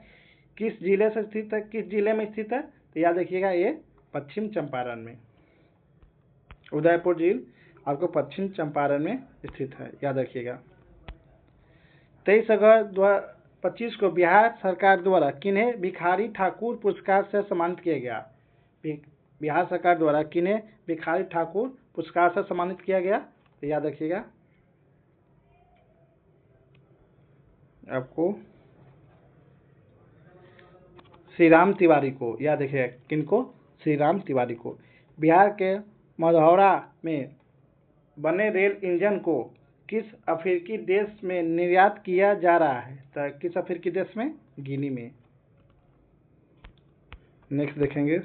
किस जिले से स्थित है, किस जिले में स्थित है, तो याद रखिएगा ये पश्चिम चंपारण में। उदयपुर झील आपको पश्चिम चंपारण में स्थित है, याद रखिएगा। 23 अगस्त 2025 को बिहार सरकार द्वारा किन्हें भिखारी ठाकुर पुरस्कार से सम्मानित किया गया, बिहार सरकार द्वारा किन्हें भिखारी ठाकुर पुरस्कार से सम्मानित किया गया, तो याद रखिएगा आपको श्री राम तिवारी को, याद रखिएगा किनको, श्री राम तिवारी को। बिहार के मधौरा में बने रेल इंजन को किस अफ्रीकी देश में निर्यात किया जा रहा है, तो किस अफ्रीकी देश में, गिनी में। नेक्स्ट देखेंगे,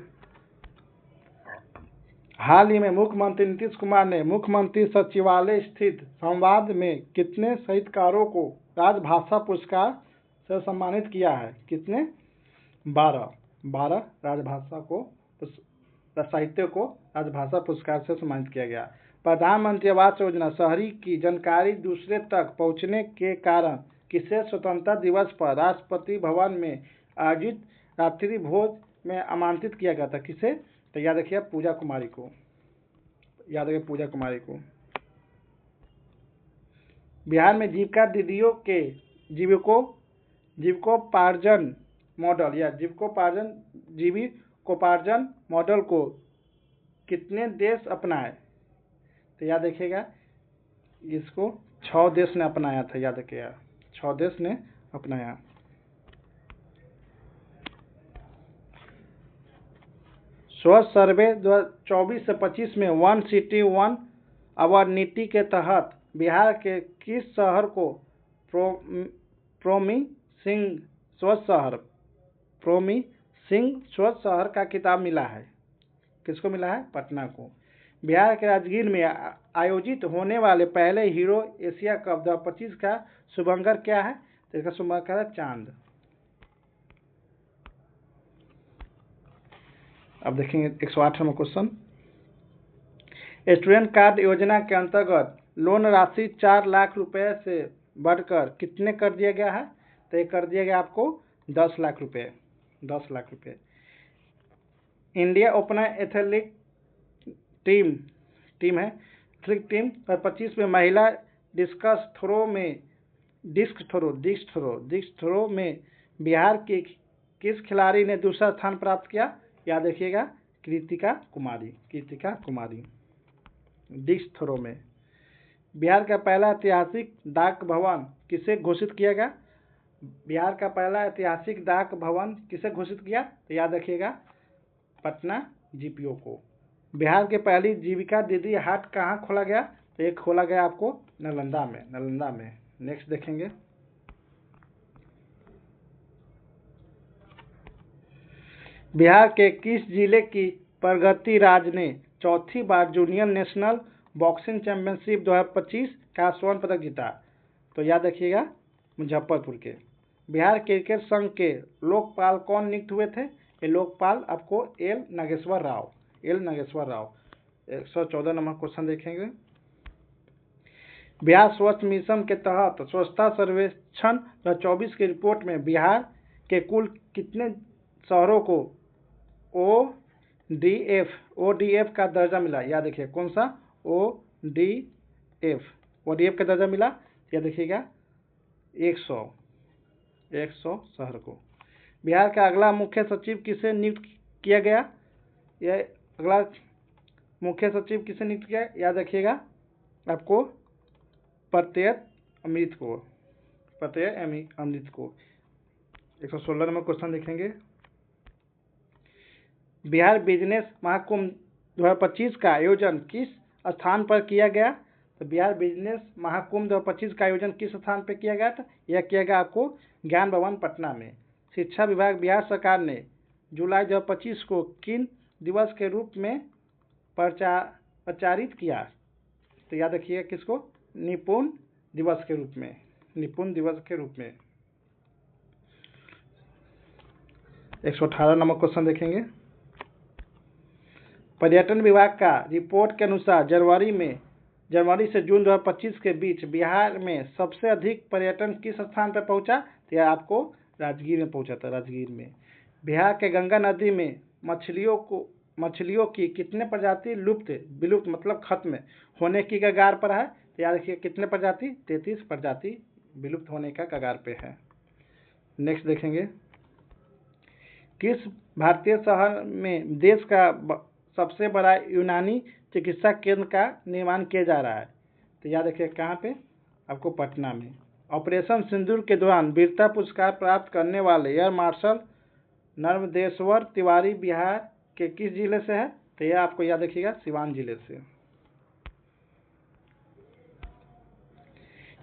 हाल ही में मुख्यमंत्री नीतीश कुमार ने मुख्यमंत्री सचिवालय स्थित संवाद में कितने साहित्यकारों को राजभाषा पुरस्कार से सम्मानित किया है? कितने? 12 राजभाषा को साहित्य को राजभाषा पुरस्कार से सम्मानित किया गया। प्रधानमंत्री आवास योजना शहरी की जानकारी दूसरे तक पहुंचने के कारण किसे स्वतंत्रता दिवस पर राष्ट्रपति भवन में आयोजित रात्रि भोज में आमंत्रित किया गया था? किसे? तो याद रखिए पूजा कुमारी को, याद रखिए पूजा कुमारी को। बिहार में जीविका दीदियों के जीविकोपार्जन मॉडल या जीविकोपार्जन मॉडल को कितने देश अपनाए? तो याद रखिएगा इसको 6 देश ने अपनाया था, याद रखिएगा 6 देश ने अपनाया। स्वच्छ सर्वे 2024 से 25 में वन सिटी वन अवार्ड नीति के तहत बिहार के किस शहर को प्रोमिसिंग स्वच्छ शहर का खिताब मिला है? किसको मिला है? पटना को। बिहार के राजगीर में आयोजित होने वाले पहले हीरो एशिया कप 2025 का शुभंकर क्या है? तो इसका शुभंकर है चांद। अब देखेंगे 108 नंबर क्वेश्चन। स्टूडेंट कार्ड योजना के अंतर्गत लोन राशि 4 लाख रुपए से बढ़कर कितने कर दिया गया है? तो ये कर दिया गया आपको 10 लाख रुपए। 10 लाख रुपए। इंडिया ओपनर एथलेटिक टीम है एथलेटिक टीम 25 में महिला डिस्क थ्रो में बिहार की किस खिलाड़ी ने दूसरा स्थान प्राप्त किया? याद रखिएगा कृतिका कुमारी। डिस्क थ्रो में बिहार का पहला ऐतिहासिक डाक भवन किसे घोषित किया गया? बिहार का पहला ऐतिहासिक डाक भवन किसे घोषित किया? तो याद रखिएगा पटना जीपीओ को। बिहार के पहली जीविका दीदी हाट कहाँ खोला गया? तो एक खोला गया आपको नालंदा में। नेक्स्ट देखेंगे। बिहार के किस जिले की प्रगति राज ने चौथी बार जूनियर नेशनल बॉक्सिंग चैंपियनशिप 2025 का स्वर्ण पदक जीता? तो याद रखिएगा मुजफ्फरपुर के। बिहार क्रिकेट संघ के लोकपाल कौन नियुक्त हुए थे? ये लोकपाल आपको L Nageshwar Rao. 114 number question देखेंगे। बिहार स्वच्छ मिशन के तहत स्वच्छता सर्वेक्षण 2024 की रिपोर्ट में बिहार के कुल कितने शहरों को ओडीएफ का दर्जा मिला? याद रखिए कौन सा? ओडीएफ का दर्जा मिला। याद रखिएगा 100 शहर को। बिहार का अगला मुख्य सचिव किसे नियुक्त किया गया? यह अगला मुख्य सचिव किसे नियुक्त किया? याद रखिएगा आपको प्रत्यय अमृत को। 116 नंबर क्वेश्चन देखेंगे। बिहार बिजनेस महाकुंभ 2025 का आयोजन किस स्थान पर किया गया? तो बिहार बिजनेस महाकुंभ 2025 का आयोजन किस स्थान पर किया गया था? यह किया गया आपको ज्ञान भवन पटना में। शिक्षा विभाग बिहार सरकार ने जुलाई 2025 को किन दिवस के रूप में प्रचारित किया? तो याद रखिएगा किसको? निपुण दिवस के रूप में। 118 नंबर क्वेश्चन देखेंगे। पर्यटन विभाग का रिपोर्ट के अनुसार जनवरी से जून 2025 के बीच बिहार में सबसे अधिक पर्यटन किस स्थान पर पहुंचा? तो यह आपको राजगीर में पहुंचा था। राजगीर में। बिहार के गंगा नदी में मछलियों की कितने प्रजाति विलुप्त मतलब खत्म होने की कगार पर है? तो याद रखिए कितने प्रजाति? 33 प्रजाति विलुप्त होने का कगार पे है। नेक्स्ट देखेंगे। किस भारतीय शहर में देश का सबसे बड़ा यूनानी चिकित्सा केंद्र का निर्माण किया जा रहा है? तो याद रखिए कहाँ पे? आपको पटना में। ऑपरेशन सिंदूर के दौरान वीरता पुरस्कार प्राप्त करने वाले एयर मार्शल नर्मदेश्वर तिवारी बिहार के किस जिले से है? तो यह आपको याद रखिएगा सिवान जिले से।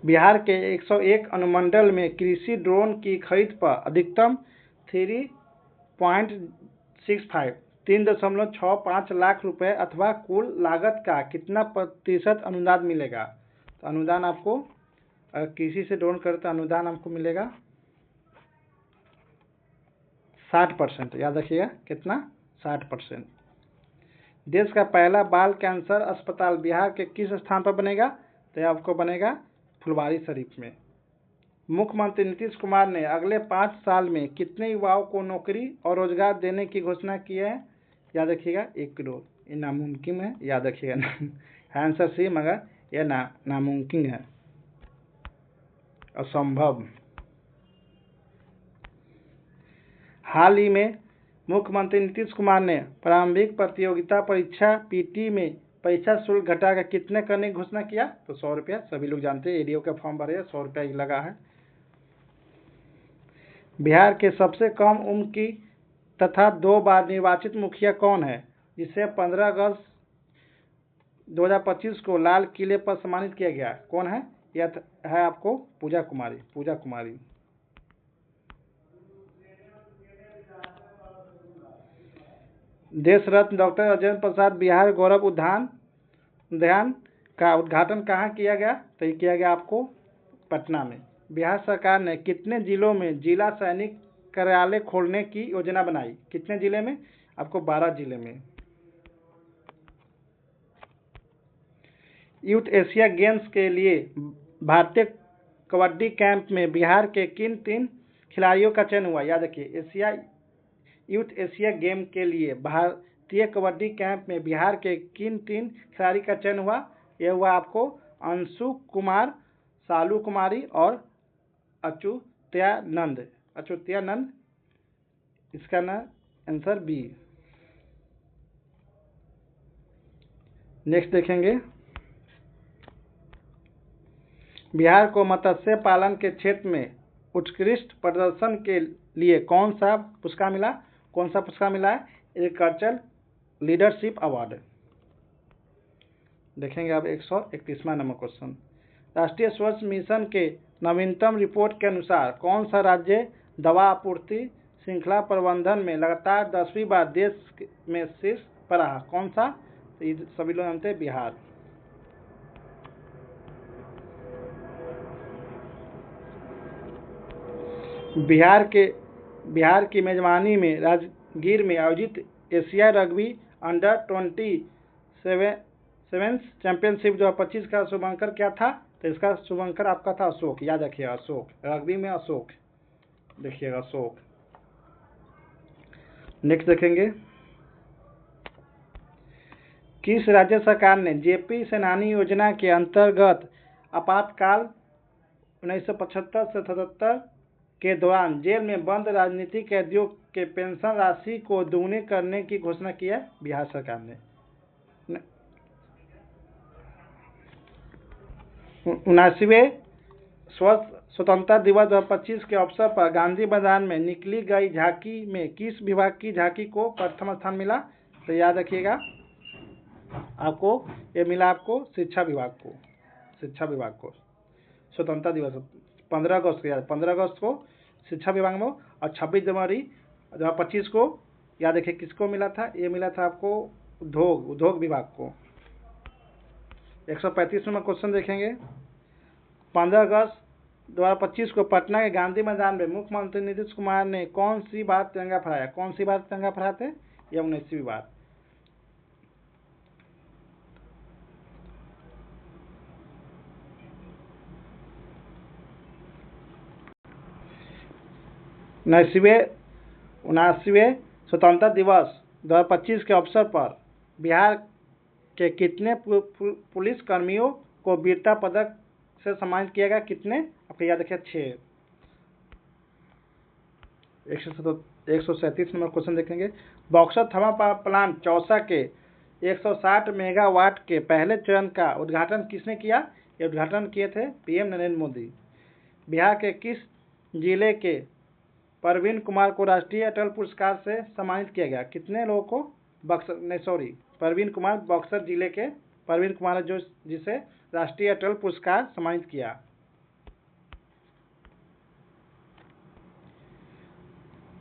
बिहार के 101 अनुमंडल में कृषि ड्रोन की खरीद पर अधिकतम 3.65 3.65 लाख रुपए अथवा कुल लागत का कितना प्रतिशत अनुदान मिलेगा? तो अनुदान आपको अगर किसी से डोनेट करते तो अनुदान आपको मिलेगा 60%। याद रखिएगा कितना? 60%। देश का पहला बाल कैंसर अस्पताल बिहार के किस स्थान पर बनेगा? तो आपको बनेगा फुलवारीशरीफ में। मुख्यमंत्री नीतीश कुमार ने अगले 5 साल में कितने युवाओं को नौकरी और रोजगार देने की घोषणा की है? याद रखिएगा 1 करोड़। ये नामुमकिन है, याद रखिएगा। आंसर सी, मगर यह नामुमकिन है, असंभव। हाल ही में मुख्यमंत्री नीतीश कुमार ने प्रारंभिक प्रतियोगिता परीक्षा पीटी में परीक्षा शुल्क घटाकर कितने करने की घोषणा किया? तो 100 रुपया। सभी लोग जानते हैं, एडीओ का फॉर्म भरे 100 रुपया ही लगा है। बिहार के सबसे कम उम्र की तथा 2 बार निर्वाचित मुखिया कौन है, जिसे 15 अगस्त 2025 को लाल किले पर सम्मानित किया गया? कौन है? यह है आपको पूजा कुमारी। देश रत्न डॉक्टर राजेंद्र प्रसाद बिहार गौरव उद्यान का उद्घाटन कहाँ किया गया? तो ये किया गया आपको पटना में। बिहार सरकार ने कितने जिलों में जिला सैनिक कार्यालय खोलने की योजना बनाई? कितने जिले में? आपको 12 जिले में। यूथ एशिया गेम्स के लिए भारतीय कबड्डी कैंप में बिहार के किन 3 खिलाड़ियों का चयन हुआ? याद रखिए, यूथ एशिया गेम के लिए भारतीय कबड्डी कैंप में बिहार के किन 3 खिलाड़ी का चयन हुआ? यह हुआ आपको अंशु कुमार, सालू कुमारी और अच्युत्यानंद। इसका ना आंसर बी। नेक्स्ट देखेंगे, बिहार को मत्स्य पालन के क्षेत्र में उत्कृष्ट प्रदर्शन के लिए कौन सा पुरस्कार मिला है? Agriculture leadership award. देखेंगे अब 131वां नंबर क्वेश्चन। राष्ट्रीय स्वच्छ मिशन के नवीनतम रिपोर्ट के अनुसार कौन सा राज्य दवा आपूर्ति श्रृंखला प्रबंधन में लगातार 10वीं बार देश में शीर्ष पर रहा? कौन सा? तो सभी लोग जानते हैं, बिहार। बिहार की मेजबानी में राजगीर में आयोजित एशिया रग्बी अंडर-27 चैंपियनशिप 2025 का शुभंकर क्या था? तो इसका शुभंकर आपका था अशोक। याद रखिएगा, अशोक। रग्बी में अशोक, देखिएगा अशोक। नेक्स्ट देखेंगे, किस राज्य सरकार ने जेपी सेनानी योजना के अंतर्गत आपातकाल 1975 से 77 के दौरान जेल में बंद राजनीतिक कैदियों के पेंशन राशि को दोगुनी करने की घोषणा की है? बिहार सरकार ने। 79वें स्वतंत्रता दिवस 2025 के अवसर पर गांधी मैदान में निकली गई झांकी में किस विभाग की झांकी को प्रथम स्थान मिला? तो याद रखिएगा, आपको ये मिला आपको शिक्षा विभाग को। स्वतंत्रता दिवस 15 अगस्त को शिक्षा विभाग में, और 26 जनवरी 2025 को याद रखिए किसको मिला था? ये मिला था आपको उद्योग विभाग को। 135 नंबर क्वेश्चन देखेंगे, 15 अगस्त 2025 को पटना के गांधी मैदान में मुख्यमंत्री नीतीश कुमार ने कौन सी बार तिरंगा फहराया? कौन सी बार तिरंगा फहराते? यह 19वीं बार। उनासीवें स्वतंत्रता दिवस 2025 के अवसर पर बिहार के कितने पुलिस कर्मियों को वीरता पदक से सम्मानित किया गया? कितने? आपको याद रखिए 6। 137 नंबर क्वेश्चन देखेंगे, बक्सर थर्मल प्लांट चौसा के 160 मेगावाट के पहले चरण का उद्घाटन किसने किया? ये उद्घाटन किए थे पीएम नरेंद्र मोदी। बिहार के किस जिले के परवीन कुमार को राष्ट्रीय अटल पुरस्कार से सम्मानित किया गया? कितने लोगों को? परवीन कुमार, बक्सर जिले के परवीन कुमार जो जिसे राष्ट्रीय अटल पुरस्कार सम्मानित किया।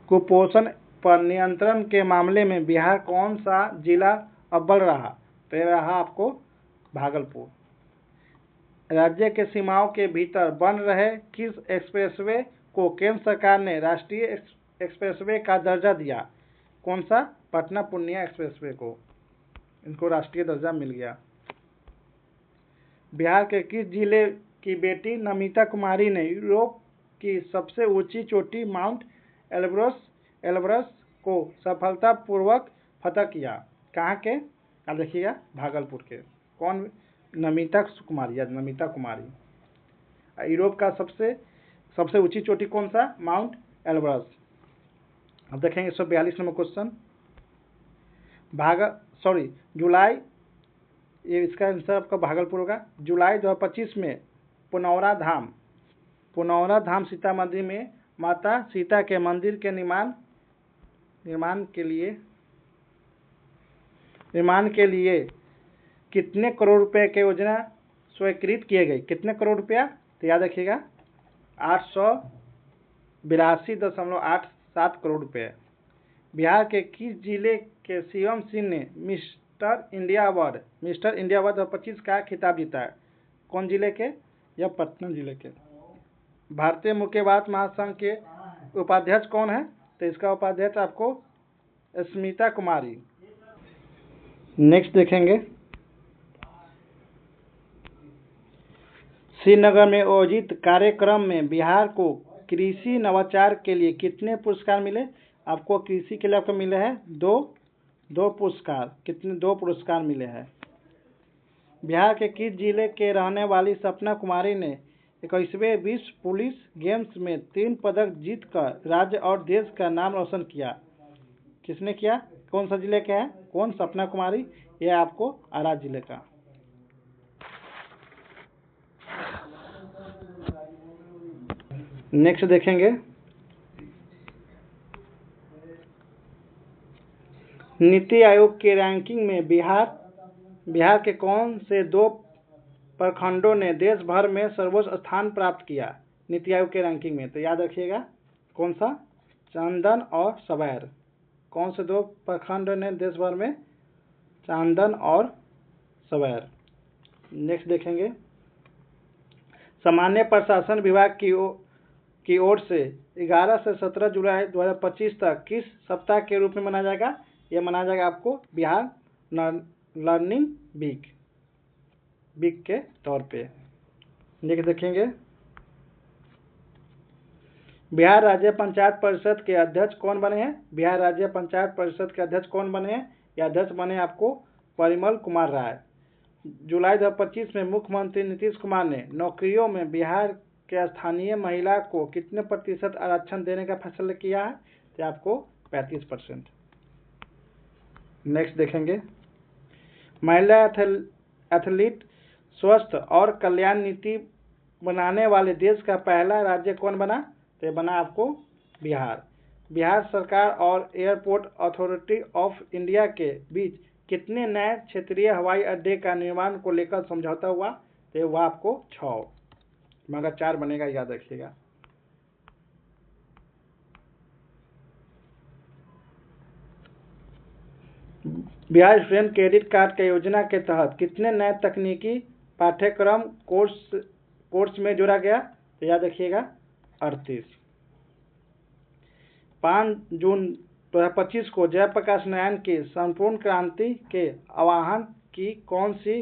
कुपोषण पर नियंत्रण के मामले में बिहार कौन सा जिला अव्वल रहा? तो ये रहा आपको भागलपुर। राज्य के सीमाओं के भीतर बन रहे किस एक्सप्रेसवे को केंद्र सरकार ने राष्ट्रीय एक्सप्रेसवे का दर्जा दिया? कौन सा? पटना पूर्णिया एक्सप्रेसवे को इनको राष्ट्रीय दर्जा मिल गया। बिहार के किस जिले की बेटी नमिता कुमारी ने यूरोप की सबसे ऊंची चोटी माउंट एल्ब्रस को सफलतापूर्वक फतह किया? कहाँ के? अब देखिएगा भागलपुर के। कौन? नमिता कुमारी। नमिता कुमारी। यूरोप का सबसे ऊंची चोटी कौन सा? Mount Elbrus. अब देखेंगे 142 नंबर क्वेश्चन। जुलाई, ये इसका आंसर आपका भागलपुर होगा। जुलाई 2025 में पुनौरा धाम सीतामढ़ी में माता सीता के मंदिर के निर्माण के लिए कितने करोड़ रुपए की योजना स्वीकृत किए गए? कितने करोड़ रुपया? तो याद रखिएगा 882.87 करोड़ रुपए। बिहार के किस जिले के शिवम सिंह ने मिस्टर इंडिया अवार्ड 2025 का खिताब जीता है? कौन जिले के? यह पटना जिले के। भारतीय मुक्केबाज महासंघ के उपाध्यक्ष कौन है? तो इसका उपाध्यक्ष आपको स्मिता कुमारी। नेक्स्ट देखेंगे, श्रीनगर में आयोजित कार्यक्रम में बिहार को कृषि नवाचार के लिए कितने पुरस्कार मिले? आपको कृषि के लिए आपको मिले हैं दो पुरस्कार। कितने? 2 पुरस्कार मिले हैं। बिहार के किस जिले के रहने वाली सपना कुमारी ने 21वें विश्व पुलिस गेम्स में 3 पदक जीतकर राज्य और देश का नाम रोशन किया? किसने किया? कौन सा जिले के हैं? कौन? सपना कुमारी। यह आपको आरा जिले का। नेक्स्ट देखेंगे, नीति आयोग के रैंकिंग में बिहार के कौन से 2 प्रखंडों ने देश भर में सर्वोच्च स्थान प्राप्त किया? नीति आयोग के रैंकिंग में। तो याद रखिएगा कौन सा? चांदन और सवैर। कौन से 2 प्रखंड ने देश भर में? चांदन और सवैर। नेक्स्ट देखेंगे, सामान्य प्रशासन विभाग की ओर से 11 से 17 जुलाई 2025 तक किस सप्ताह के रूप में मनाया जाएगा? यह मनाया जाएगा आपको बिहार लर्निंग वीक के तौर पे। देखेंगे, बिहार राज्य पंचायत परिषद के अध्यक्ष कौन बने हैं? बिहार राज्य पंचायत परिषद के अध्यक्ष कौन बने हैं? यह अध्यक्ष बने आपको परिमल कुमार राय। जुलाई 2025 में मुख्यमंत्री नीतीश कुमार ने नौकरियों में बिहार के स्थानीय महिला को कितने प्रतिशत आरक्षण देने का फैसला किया है? तो आपको 35%। नेक्स्ट देखेंगे, महिला एथलीट स्वस्थ और कल्याण नीति बनाने वाले देश का पहला राज्य कौन बना? तो ये बना आपको बिहार। बिहार सरकार और एयरपोर्ट अथॉरिटी ऑफ इंडिया के बीच कितने नए क्षेत्रीय हवाई अड्डे का निर्माण को लेकर समझौता हुआ? तो वह आपको 6, मगर 4 बनेगा, याद रखिएगा। बिहार स्टूडेंट क्रेडिट कार्ड के योजना के तहत कितने नए तकनीकी पाठ्यक्रम कोर्स में जोड़ा गया? तो याद रखिएगा 38। 5 जून 2025 को जयप्रकाश नारायण की संपूर्ण क्रांति के आह्वान की कौन सी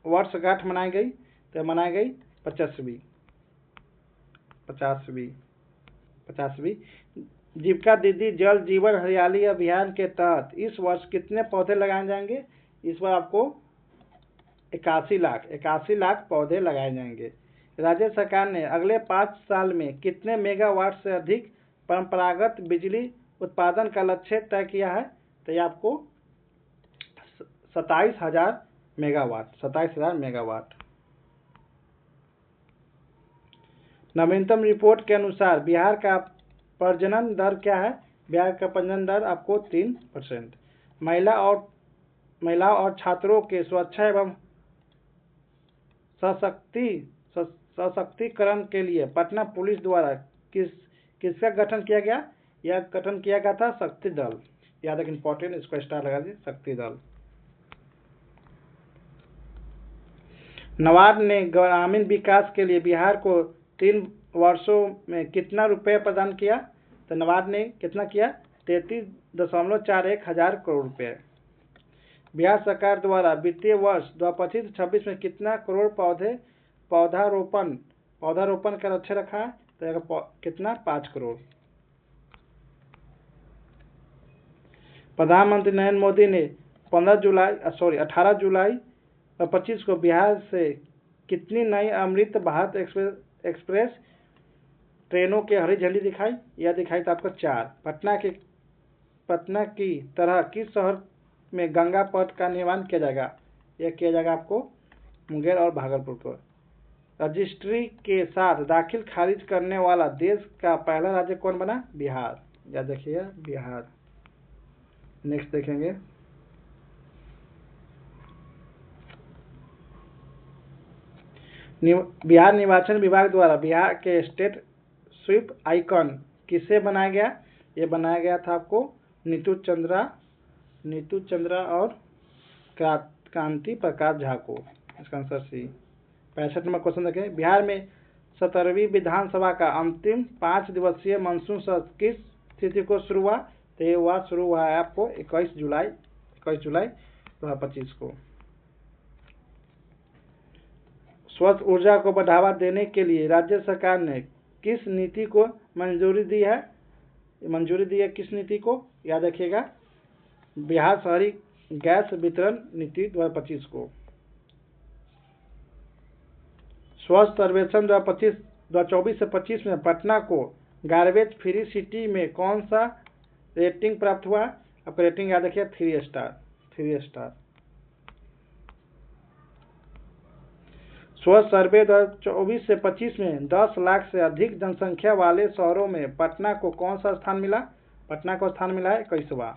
वर्षगांठ मनाई गई? तो मनाई गई 50वीं। जीविका दीदी जल जीवन हरियाली अभियान के तहत इस वर्ष कितने पौधे लगाए जाएंगे? इस बार आपको 81 लाख पौधे लगाए जाएंगे। राज्य सरकार ने अगले 5 साल में कितने मेगावाट से अधिक परंपरागत बिजली उत्पादन का लक्ष्य तय किया है? तो ये आपको 27,000 मेगावाट। नवीनतम रिपोर्ट के अनुसार बिहार का प्रजनन दर क्या है? बिहार का प्रजनन दर आपको 3%। महिला और छात्रों के सुरक्षा एवं सशक्तिकरण के लिए पटना पुलिस द्वारा किसका गठन किया गया? यह गठन किया गया था शक्ति दल, याद रखें इंपॉर्टेंट, इसको स्टार लगा दीजिए, शक्ति दल। नाबार्ड ने ग्रामीण विकास के लिए बिहार को 3 वर्षों में कितना रुपए प्रदान किया? तो नाबार्ड ने कितना किया? 33.41 हजार करोड़ रुपए। बिहार सरकार द्वारा वित्तीय वर्ष 2025-26 में कितना करोड़ पौधारोपण का लक्ष्य रखा है? तो कितना? 5 करोड़। प्रधानमंत्री नरेंद्र मोदी ने 18 जुलाई 2025 को बिहार से कितनी नई अमृत भारत एक्सप्रेस ट्रेनों की हरी झंडी दिखाई? यह दिखाई था आपको 4। पटना की तरह किस शहर में गंगा पथ का निर्माण किया जाएगा? यह किया जाएगा आपको मुंगेर और भागलपुर को। रजिस्ट्री के साथ दाखिल खारिज करने वाला देश का पहला राज्य कौन बना? बिहार। याद रखिएगा, बिहार। नेक्स्ट देखेंगे, बिहार निर्वाचन विभाग द्वारा बिहार के स्टेट स्वीप आइकॉन किसे बनाया गया? ये बनाया गया था आपको नीतू चंद्रा और क्रांति प्रकाश झा को। इसका आंसर सी। 65 नंबर क्वेश्चन देखें, बिहार में 17वीं विधानसभा का अंतिम 5 दिवसीय मानसून सत्र किस तिथि को शुरू हुआ? तो ये शुरू हुआ है आपको 21 जुलाई 2025 को। स्वच्छ ऊर्जा को बढ़ावा देने के लिए राज्य सरकार ने किस नीति को मंजूरी दी है? किस नीति को? याद रखिएगा, बिहार शहरी गैस वितरण नीति 2025 को। स्वच्छ सर्वेक्षण 2024 से 25 में पटना को गार्बेज फ्री सिटी में कौन सा रेटिंग प्राप्त हुआ? आपका रेटिंग याद रखिए 3 स्टार। स्वच्छ सर्वे 2024 से 25 में 10 लाख से अधिक जनसंख्या वाले शहरों में पटना को कौन सा स्थान मिला? पटना को स्थान मिला है 21वां।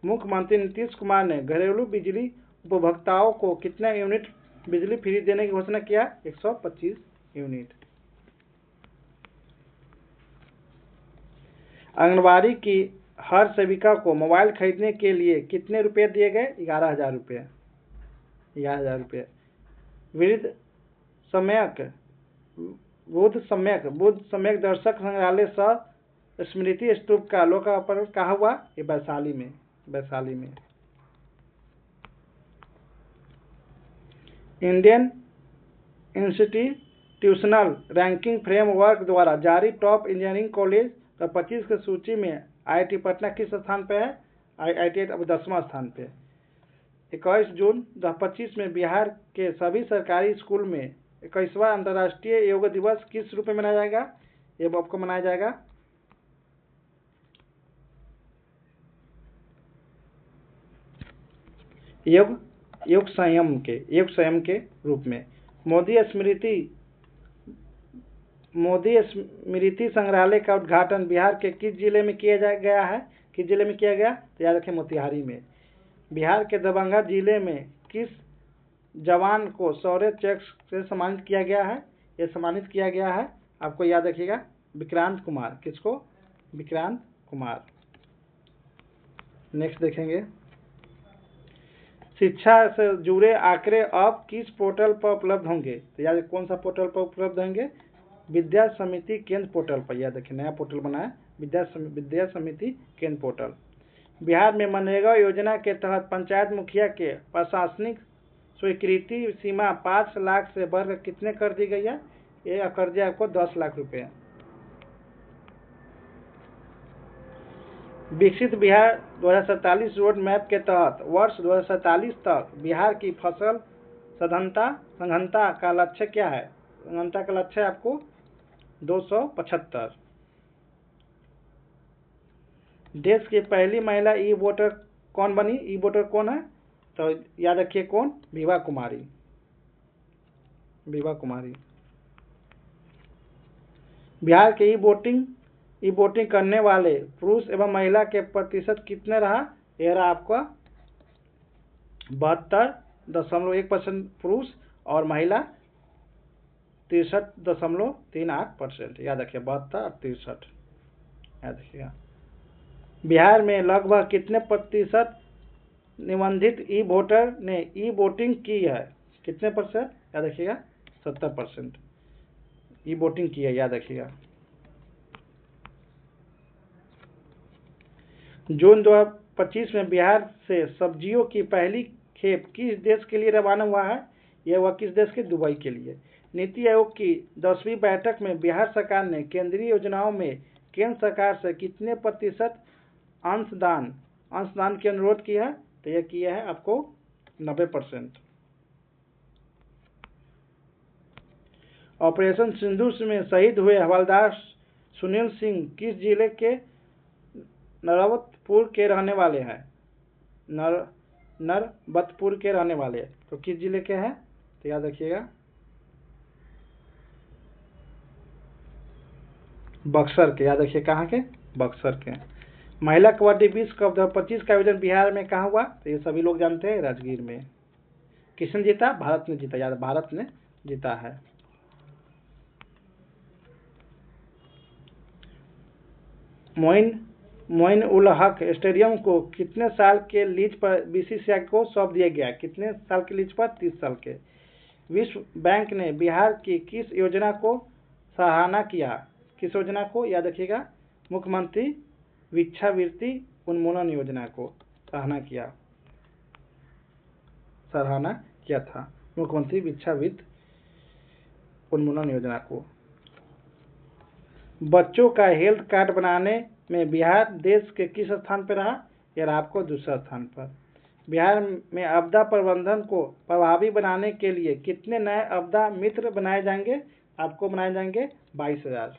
मुख्यमंत्री नीतीश कुमार ने घरेलू बिजली उपभोक्ताओं को कितना यूनिट बिजली फ्री देने की घोषणा किया? 125 यूनिट। आंगनबाड़ी की हर सेविका को मोबाइल खरीदने के लिए कितने रुपए दिए गए? 11,000 रुपये। 11,000 रुपये। बुद्ध सम्यक दर्शक संग्रहालय सह स्मृति स्तूप का लोकार्पण कहाँ हुआ? ये वैशाली में। इंडियन इंस्टीट्यूशनल रैंकिंग फ्रेमवर्क द्वारा जारी टॉप इंजीनियरिंग कॉलेज 25 की सूची में IIT पटना किस स्थान पे है? IIT अब 10वां स्थान पे। 21 जून 2025 में बिहार के सभी सरकारी स्कूल में 21वां अंतर्राष्ट्रीय योग दिवस किस रूप में मनाया जाएगा? ये आपको मनाया जाएगा योग संयम के रूप में। मोदी स्मृति संग्रहालय का उद्घाटन बिहार के किस जिले में किया गया? तो याद रखें मोतिहारी में। बिहार के दरभंगा जिले में किस जवान को शौर्य चक्र से सम्मानित किया गया है? ये सम्मानित किया गया है आपको याद रखिएगा विक्रांत कुमार। किसको? विक्रांत कुमार। नेक्स्ट देखेंगे, शिक्षा से जुड़े आंकड़े अब किस पोर्टल पर उपलब्ध होंगे? तो याद कौन सा पोर्टल पर उपलब्ध होंगे? विद्या समिति केंद्र पोर्टल पर। याद रखिए नया पोर्टल बना है विद्या समिति केंद्र पोर्टल। बिहार में मनरेगा योजना के तहत पंचायत मुखिया के प्रशासनिक स्वीकृति सीमा 5 लाख से बढ़कर कितने कर दी गई है? ये कर दिया आपको 10 लाख रुपए। विकसित बिहार 2047 रोड मैप के तहत वर्ष 2047 तक बिहार की फसल सघनता का लक्ष्य क्या है? सघनता का लक्ष्य है आपको 275। देश की पहली महिला ई वोटर कौन बनी? ई वोटर कौन है? तो याद रखिए कौन? विभा कुमारी। बिहार के ई वोटिंग करने वाले पुरुष एवं महिला के प्रतिशत कितने रहा? यह रहा आपका 72.1% पुरुष और महिला 63.38%। याद रखिए 72 और 63 याद रखिएगा। बिहार में लगभग कितने प्रतिशत निबंधित ई वोटर ने ई वोटिंग की है? कितने परसेंट? याद रखिएगा 70% ई वोटिंग की है, याद रखिएगा। जून 2025 में बिहार से सब्जियों की पहली खेप किस देश के लिए रवाना हुआ है? यह हुआ किस देश के? दुबई के लिए। नीति आयोग की 10वीं बैठक में बिहार सरकार ने केंद्रीय योजनाओं में केंद्र सरकार से कितने प्रतिशत अंशदान की अनुरोध किया है? तो यह किया है आपको 90%। ऑपरेशन सिंदूर में शहीद हुए हवलदार सुनील सिंह किस जिले के नरवतपुर के रहने वाले हैं? नरबतपुर के रहने वाले, तो किस जिले के हैं? तो याद रखिएगा बक्सर के। याद रखिए कहाँ के? बक्सर के। महिला कबड्डी विश्व कप 2025 का आयोजन बिहार में कहाँ हुआ? तो ये सभी लोग जानते हैं, राजगीर में। किसने जीता? भारत ने जीता। याद, भारत ने जीता है। मोइन उल हक स्टेडियम को कितने साल के लीज पर बीसीसीआई को सौंप दिया गया? कितने साल के लीज पर? 30 साल के। विश्व बैंक ने बिहार की किस योजना को सराहना किया? किस योजना को? याद रखिएगा मुख्यमंत्री भिक्षावृत्ति उन्मूलन योजना को सराहना किया था, मुख्यमंत्री भिक्षावृत्ति उन्मूलन योजना को। बच्चों का हेल्थ कार्ड बनाने में बिहार देश के किस स्थान पर रहा? यह आपको दूसरा स्थान पर। बिहार में आपदा प्रबंधन को प्रभावी बनाने के लिए कितने नए आपदा मित्र बनाए जाएंगे? आपको बनाए जाएंगे 22,000।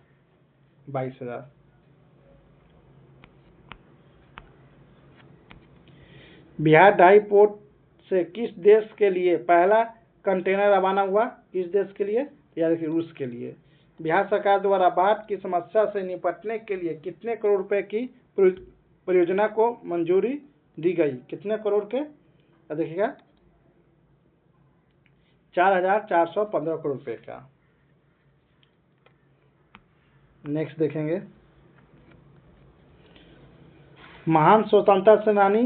बिहार डाई पोर्ट से किस देश के लिए पहला कंटेनर रवाना हुआ? किस देश के लिए? याद रखिए रूस के लिए। बिहार सरकार द्वारा बाढ़ की समस्या से निपटने के लिए कितने करोड़ रुपए की परियोजना को मंजूरी दी गई? कितने करोड़ के? देखिएगा 4,415 करोड़ रुपए का। नेक्स्ट देखेंगे, महान स्वतंत्रता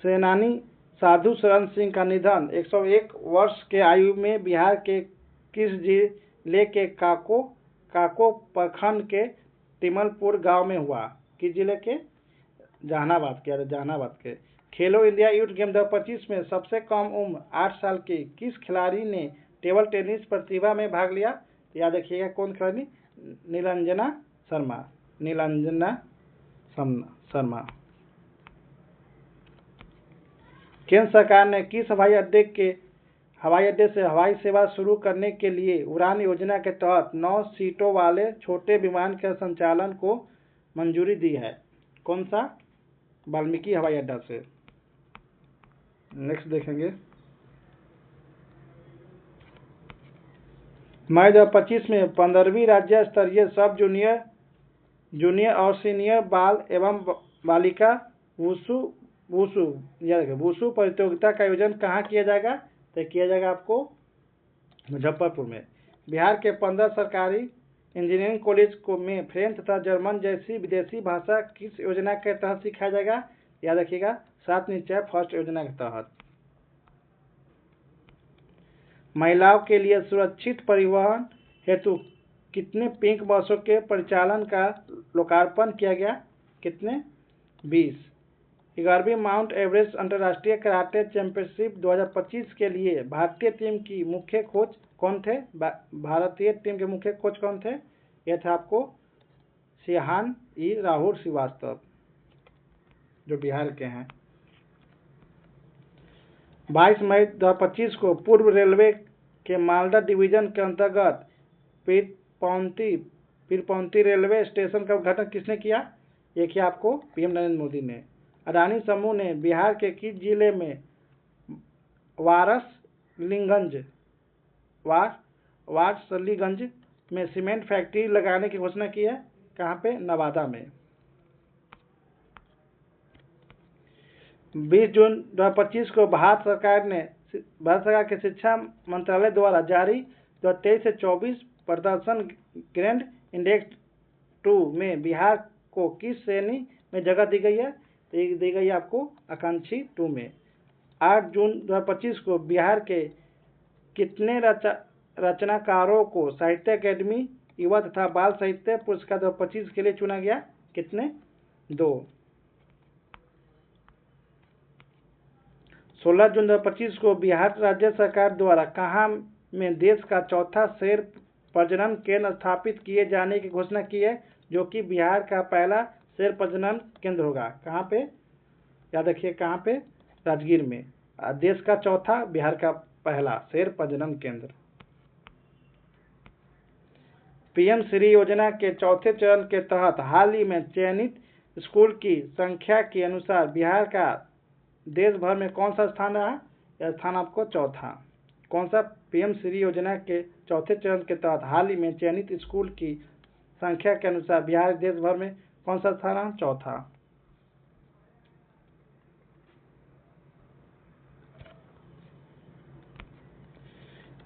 सेनानी साधु शरण सिंह का निधन 101 वर्ष के आयु में बिहार के किस जिले के काको प्रखंड के तिमलपुर गांव में हुआ? किस जिले के? जहानाबाद के। खेलो इंडिया यूथ गेम 2025 में सबसे कम उम्र 8 साल की किस खिलाड़ी ने टेबल टेनिस प्रतिभा में भाग लिया? याद रखिएगा कौन खिलाड़ी? नीलांजना शर्मा। केंद्र सरकार ने किस हवाई अड्डे से हवाई सेवा शुरू करने के लिए उड़ान योजना के तहत 9 सीटों वाले छोटे विमान के संचालन को मंजूरी दी है? कौन सा? वाल्मीकि हवाई अड्डा से। नेक्स्ट देखेंगे, मई 2025 में 15वीं राज्य स्तरीय सब जूनियर और सीनियर बाल एवं बालिका वुशु प्रतियोगिता का आयोजन कहाँ किया जाएगा? तो किया जाएगा आपको मुजफ्फरपुर में। बिहार के 15 सरकारी इंजीनियरिंग कॉलेज में फ्रेंच तथा जर्मन जैसी विदेशी भाषा किस योजना के तहत सिखाया जाएगा? याद रखिएगा 7 निश्चय फर्स्ट योजना के तहत। महिलाओं के लिए सुरक्षित परिवहन हेतु कितने पिंक बसों के परिचालन का लोकार्पण किया गया? कितने? 20। 11वीं माउंट एवरेस्ट अंतर्राष्ट्रीय कराटे चैंपियनशिप 2025 के लिए भारतीय टीम के मुख्य कोच कौन थे? यह था आपको सिहान ई राहुल श्रीवास्तव, जो बिहार के हैं। 22 मई 2025 को पूर्व रेलवे के मालदा डिवीजन के अंतर्गत पीरपौंती रेलवे स्टेशन का उद्घाटन किसने किया? ये किया आपको पीएम नरेंद्र मोदी ने। अडानी समूह ने बिहार के किस जिले में वारसलीगंज में सीमेंट फैक्ट्री लगाने की घोषणा की है? कहाँ पे? नवादा में। 20 जून 2025 को भारत सरकार के शिक्षा मंत्रालय द्वारा जारी 2023 से 24 प्रदर्शन ग्रेड इंडेक्स 2 में बिहार को किस श्रेणी में जगह दी गई है? तो ये दी गई है आपको आकांक्षी 2 में। 8 जून 2025 को बिहार के कितने रचनाकारों को साहित्य अकेडमी युवा तथा बाल साहित्य पुरस्कार 2025 के लिए चुना गया? कितने? 2। 16 जून 2025 को बिहार राज्य सरकार द्वारा कहाँ में देश का चौथा शेर प्रजनन केंद्र स्थापित किए जाने की घोषणा की है, जो कि बिहार का पहला शेर प्रजनन केंद्र होगा? कहाँ पे? याद रखिए, कहाँ पे? राजगीर में। देश का चौथा, बिहार का पहला शेर प्रजनन केंद्र। पीएम श्री योजना के चौथे चरण के तहत हाल ही में चयनित स्कूल की संख्या के अनुसार बिहार का देश भर में कौन सा स्थान रहा? यह स्थान आपको चौथा। कौन सा? पीएम श्री योजना के चौथे चरण के तहत हाल ही में चयनित स्कूल की संख्या के अनुसार बिहार देश भर में कौन सा स्थान रहा? चौथा।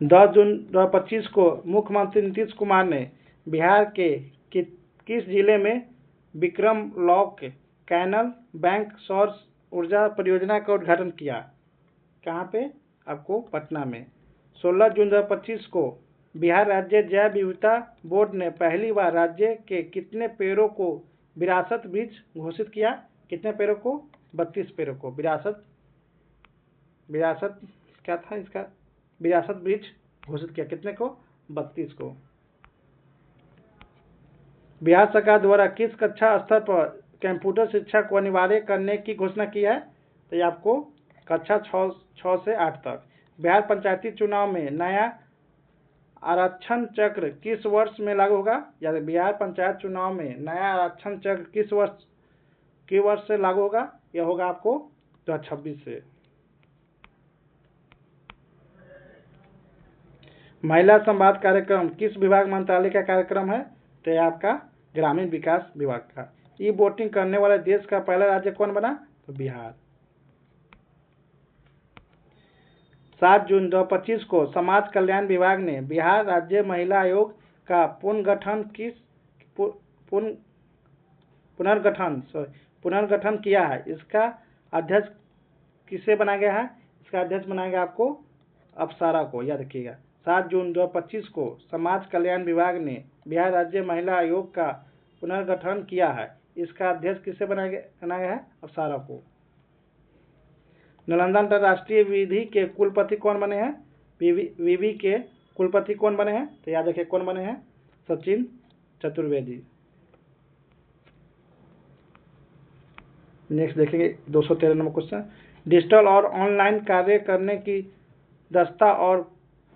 दस जून 2025 को मुख्यमंत्री नीतीश कुमार ने बिहार के किस जिले में विक्रम लॉक कैनल बैंक सौर ऊर्जा परियोजना का उद्घाटन किया? कहाँ पे? आपको पटना में। 16 जून 2025 को बिहार राज्य जैव विविधता बोर्ड ने पहली बार राज्य के कितने पेड़ों को विरासत वृक्ष घोषित किया? कितने पेड़ों को? 32 पेड़ों को विरासत क्या था इसका? विरासत वृक्ष घोषित किया। कितने को? 32 को। बिहार सरकार द्वारा किस कक्षा स्तर पर कंप्यूटर शिक्षा को अनिवार्य करने की घोषणा की है? तो ये आपको कक्षा 6 से 8 तक। बिहार पंचायती चुनाव में नया आरक्षण चक्र किस वर्ष में लागू होगा? या बिहार पंचायत चुनाव में नया आरक्षण चक्र किस वर्ष से लागू होगा? यह होगा आपको 2026 से। महिला संवाद कार्यक्रम किस विभाग मंत्रालय का कार्यक्रम है? तो यह आपका ग्रामीण विकास विभाग का। ई वोटिंग करने वाले देश का पहला राज्य कौन बना? तो बिहार। 7 जून 2025 को समाज कल्याण विभाग ने बिहार राज्य महिला आयोग का पुनर्गठन किया है। इसका अध्यक्ष किसे बनाया गया है? इसका अध्यक्ष बनाया गया आपको अप्सरा को, याद रखिएगा। 7 जून 2025 को समाज कल्याण विभाग ने बिहार राज्य महिला आयोग का पुनर्गठन किया है। इसका अध्यक्ष किसे बनाया गया है? अप्सरा को। नालंदा अंतर्राष्ट्रीय विधि के कुलपति कौन बने हैं? विवि के कुलपति कौन बने हैं? तो याद रखिए कौन बने हैं? सचिन चतुर्वेदी। नेक्स्ट देखेंगे 213 नंबर क्वेश्चन। डिजिटल और ऑनलाइन कार्य करने की दक्षता और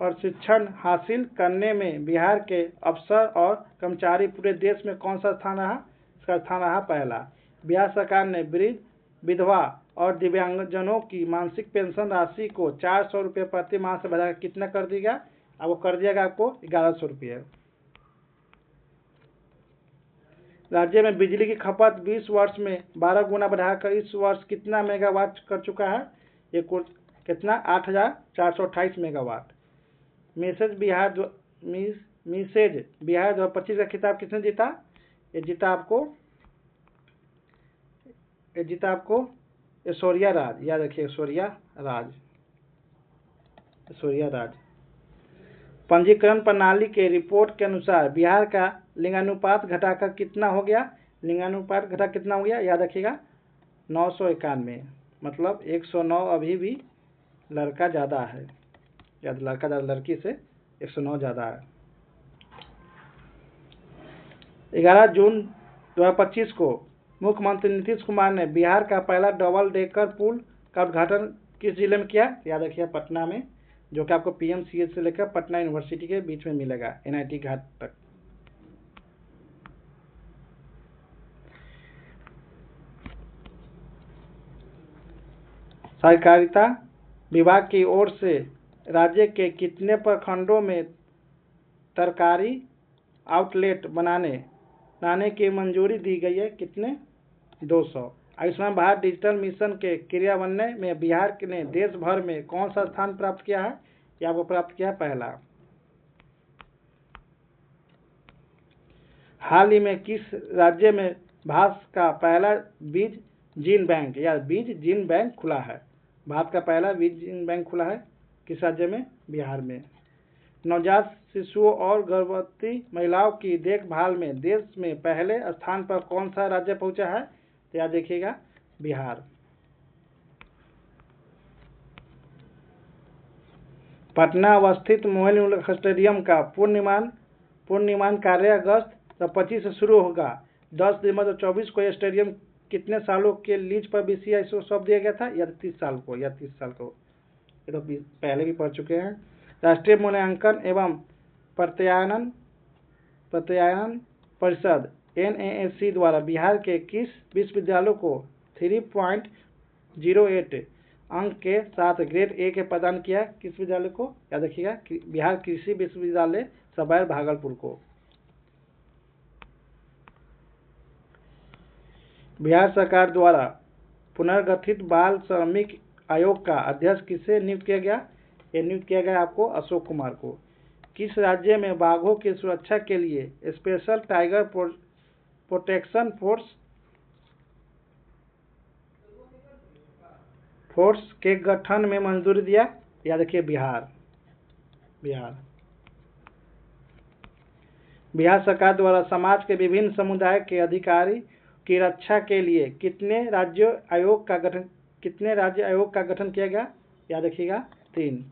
प्रशिक्षण हासिल करने में बिहार के अफसर और कर्मचारी पूरे देश में कौन सा स्थान रहा? इसका स्थान रहा पहला। बिहार सरकार ने वृद्ध, विधवा और दिव्यांगजनों की मासिक पेंशन राशि को 400 रुपये प्रति माह से बढ़ाकर कितना कर दिया? आपको कर दिया आपको 1100 रुपये। राज्य में बिजली की खपत 20 वर्ष में 12 गुना बढ़ाकर इस वर्ष कितना मेगावाट कर चुका है? ये कितना? 8428 मेगावाट। मिसेज बिहार 2025 का खिताब किसने जीता? ये जीता आपको ऐश्वर्या राज, याद रखिए ऐश्वर्या राज। पंजीकरण प्रणाली के रिपोर्ट के अनुसार बिहार का लिंगानुपात घटाकर कितना हो गया? लिंगानुपात घटा कितना हो गया? याद रखिएगा 991, मतलब 109 अभी भी लड़का ज़्यादा है। याद, लड़का ज़्यादा लड़की से 109 ज़्यादा है। 11 जून 2025 को मुख्यमंत्री नीतीश कुमार ने बिहार का पहला डबल डेकर पुल का उद्घाटन किस जिले में किया? याद रखिए पटना में, जो कि आपको पीएमसीएच से लेकर पटना यूनिवर्सिटी के बीच में मिलेगा, एनआईटी घाट तक। सहकारिता विभाग की ओर से राज्य के कितने प्रखंडों में तरकारी आउटलेट बनाने की मंजूरी दी गई है? कितने? 200। आयुष्मान भारत डिजिटल मिशन के क्रियान्वयन में बिहार ने देश भर में कौन सा स्थान प्राप्त किया है? या आपको प्राप्त किया पहला। हाल ही में किस राज्य में भारत का पहला बीज जीन बैंक या बीज जीन बैंक खुला है। भारत का पहला बीज जीन बैंक खुला है किस राज्य में? बिहार में। नवजात शिशुओं और गर्भवती महिलाओं की देखभाल में देश में पहले स्थान पर कौन सा राज्य पहुंचा है? तो याद देखिएगा, बिहार। पटना अवस्थित मोइनुल स्टेडियम का पूर्ण कार्य अगस्त 2025 से शुरू होगा। 10 दिसंबर 2024 को यह स्टेडियम कितने सालों के लीज पर बीसीसीआई को सौंप दिया गया था? या 30 साल को, या 30 साल को। ये तो पहले भी पढ़ चुके हैं। राष्ट्रीय मूल्यांकन एवं प्रत्यायन परिषद NAAC द्वारा बिहार के किस विश्वविद्यालय को 3.08 अंक के साथ ग्रेड A के प्रदान किया? किस विद्यालय को? याद रखिएगा, बिहार कृषि विश्वविद्यालय सबायर भागलपुर को। बिहार सरकार द्वारा पुनर्गठित बाल श्रमिक आयोग का अध्यक्ष किसे नियुक्त किया गया? ये नियुक्त किया गया आपको अशोक कुमार को। किस राज्य में बाघों की सुरक्षा के लिए स्पेशल टाइगर प्रोटेक्शन फोर्स के गठन में मंजूरी दिया? याद रखिए, बिहार। बिहार सरकार द्वारा समाज के विभिन्न समुदाय के अधिकारी की रक्षा के लिए कितने राज्य आयोग का गठन किया गया? याद रखिएगा, 3।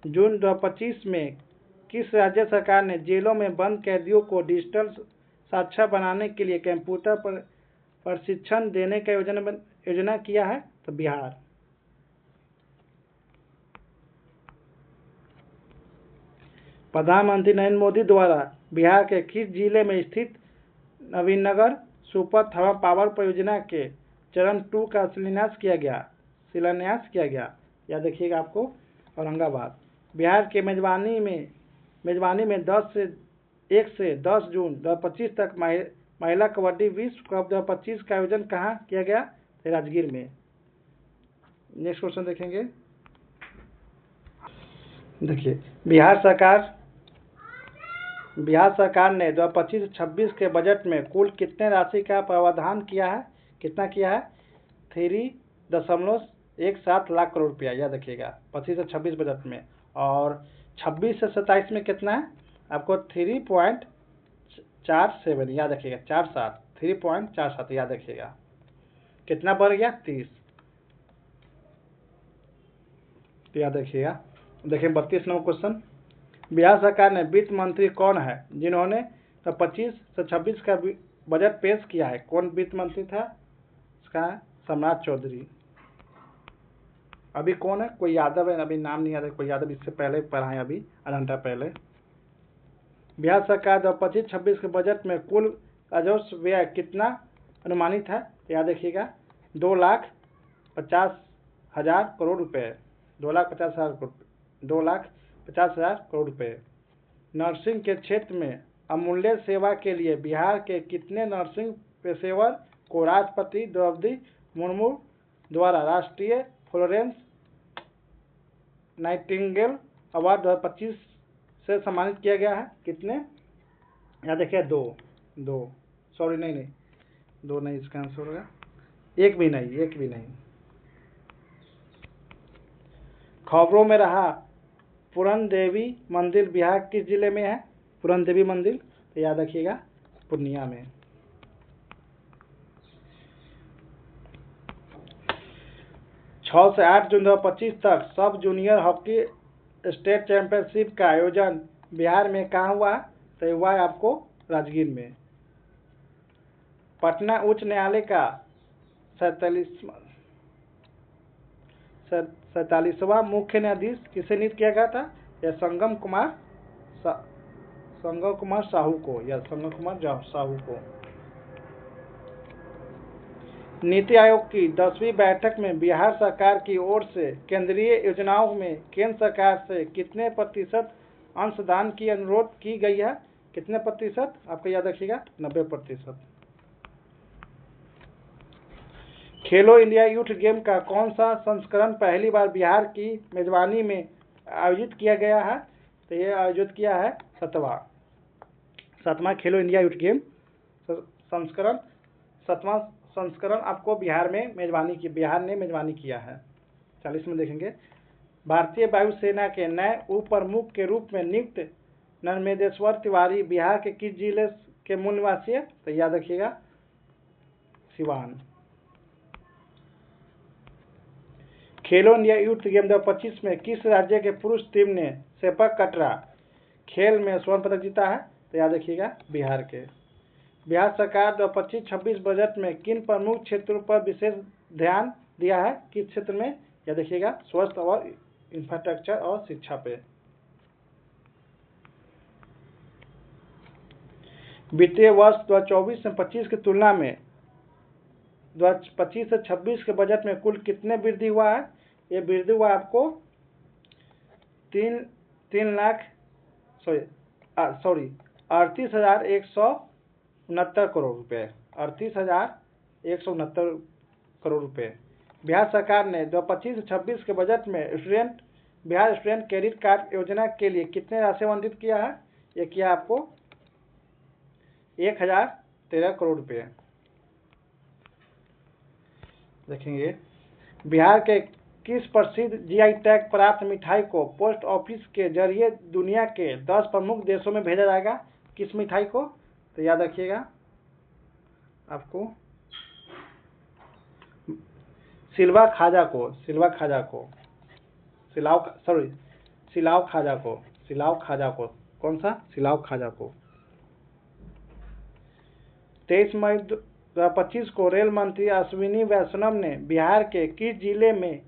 जून 2025 में किस राज्य सरकार ने जेलों में बंद कैदियों को डिजिटल साक्षर बनाने के लिए कंप्यूटर पर प्रशिक्षण देने का योजना किया है? तो बिहार। प्रधानमंत्री नरेंद्र मोदी द्वारा बिहार के किस जिले में स्थित नवीनगर सुपर थर्मल पावर परियोजना के चरण 2 का शिलान्यास किया गया? याद रखिएगा आपको, औरंगाबाद। बिहार के मेजबानी में 1 से 10 जून 2025 तक महिला कबड्डी विश्व कप 2025 का आयोजन कहाँ किया गया? राजगीर में। नेक्स्ट क्वेश्चन देखेंगे। देखिए, बिहार सरकार ने 2025-26 के बजट में कुल कितने राशि का प्रावधान किया है? कितना किया है? 3.17 लाख करोड़ रुपया। याद रखिएगा, 25 से 26 बजट में। और 26 से 27 में कितना है आपको? 3.47। याद रखिएगा, 3.47 याद रखिएगा। कितना बढ़ गया? 30। तो याद रखिएगा। देखिए 32 नंबर क्वेश्चन। बिहार सरकार ने वित्त मंत्री कौन है जिन्होंने 25 से 26 का बजट पेश किया है? कौन वित्त मंत्री था? इसका सम्राट चौधरी। अभी कौन है? कोई यादव है, अभी नाम नहीं याद है। कोई यादव इससे पहले पढ़ा है, अभी आधा घंटा पहले। बिहार सरकार 2025-26 के बजट में कुल राजस्व व्यय कितना अनुमानित है? याद रखिएगा, 2,50,000 करोड़ रुपए। 2,50,000 करोड़ रुपए। नर्सिंग के क्षेत्र में अमूल्य सेवा के लिए बिहार के कितने नर्सिंग पेशेवर को राष्ट्रपति द्रौपदी मुर्मू द्वारा राष्ट्रीय फ्लोरेंस नाइटिंगेल अवार्ड 2025 से सम्मानित किया गया है? कितने? याद देखिए, 2। सॉरी, नहीं, 2 नहीं, इसका आंसर होगा 1 भी नहीं। खबरों में रहा पूरन देवी मंदिर बिहार किस जिले में है? पूरन देवी मंदिर, तो याद रखिएगा, पूर्णिया में। 6 से 8 जून 2025 तक सब जूनियर हॉकी स्टेट चैंपियनशिप का आयोजन बिहार में कहाँ हुआ? तो हुआ है आपको राजगीर में। पटना उच्च न्यायालय का 47वां मुख्य न्यायाधीश किसे नियुक्त किया गया था? यह संगम कुमार साहू को। नीति आयोग की 10वीं बैठक में बिहार सरकार की ओर से केंद्रीय योजनाओं में केंद्र सरकार से कितने प्रतिशत अंशदान की अनुरोध की गई है? कितने प्रतिशत? आपको याद रखिएगा, 90%। खेलो इंडिया यूथ गेम का कौन सा संस्करण पहली बार बिहार की मेजबानी में आयोजित किया गया है? तो ये आयोजित किया है 7वां खेलो इंडिया यूथ गेम संस्करण 7वां संस्करण आपको बिहार ने मेजबानी किया है। 40 में देखेंगे, भारतीय वायुसेना के नए उप प्रमुख के रूप में नियुक्त नर्मदेश्वर तिवारी बिहार के किस जिले के मूल निवासी है? तो याद रखिएगा, सिवान। खेलो इंडिया यूथ गेम 2025 में किस राज्य के पुरुष टीम ने सेपक कटरा खेल में स्वर्ण पदक जीता है? तो याद रखिएगा, बिहार के। बिहार सरकार 2025-26 बजट में किन प्रमुख क्षेत्रों पर विशेष ध्यान दिया है? किस क्षेत्र में? याद रखिएगा, स्वास्थ्य और इंफ्रास्ट्रक्चर और शिक्षा पे। वित्तीय वर्ष 2024 से 25 की तुलना में 2025 से 26 के बजट में कुल कितने वृद्धि हुआ है? ये वृद्धि हुआ आपको 38,169 करोड़ रुपए। 38,169 करोड़ रुपए। बिहार सरकार ने 2025 से 26 के बजट में बिहार स्टूडेंट क्रेडिट कार्ड योजना के लिए कितने राशि आवंटित किया है? ये किया आपको 1,013 करोड़ रुपए। देखेंगे, बिहार के किस प्रसिद्ध जीआई टैग प्राप्त मिठाई को पोस्ट ऑफिस के जरिए दुनिया के 10 प्रमुख देशों में भेजा जाएगा? किस मिठाई को? तो याद रखिएगा, आपको सिलाव खाजा को। कौन सा? सिलाव खाजा को। 23 मई 2025 को रेल मंत्री अश्विनी वैष्णव ने बिहार के किस जिले में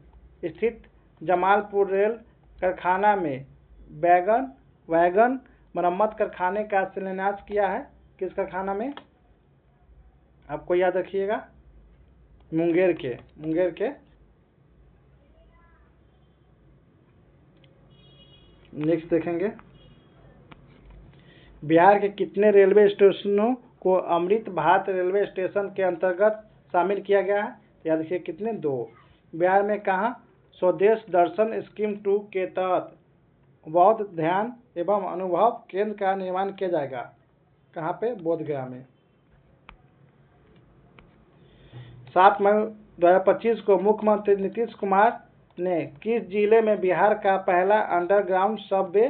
स्थित जमालपुर रेल कारखाना में वैगन मरम्मत कारखाने का शिलान्यास किया है? किस कारखाना में? आपको याद रखिएगा, मुंगेर के। नेक्स्ट देखेंगे, बिहार के कितने रेलवे स्टेशनों को अमृत भारत रेलवे स्टेशन के अंतर्गत शामिल किया गया है? याद रखिए, कितने? 2। बिहार में कहाँ स्वदेश दर्शन स्कीम 2 के तहत बौद्ध ध्यान एवं अनुभव केंद्र का निर्माण किया जाएगा? कहाँ पे? बोधगया में। 7 मई 2025 को मुख्यमंत्री नीतीश कुमार ने किस जिले में बिहार का पहला अंडरग्राउंड सबवे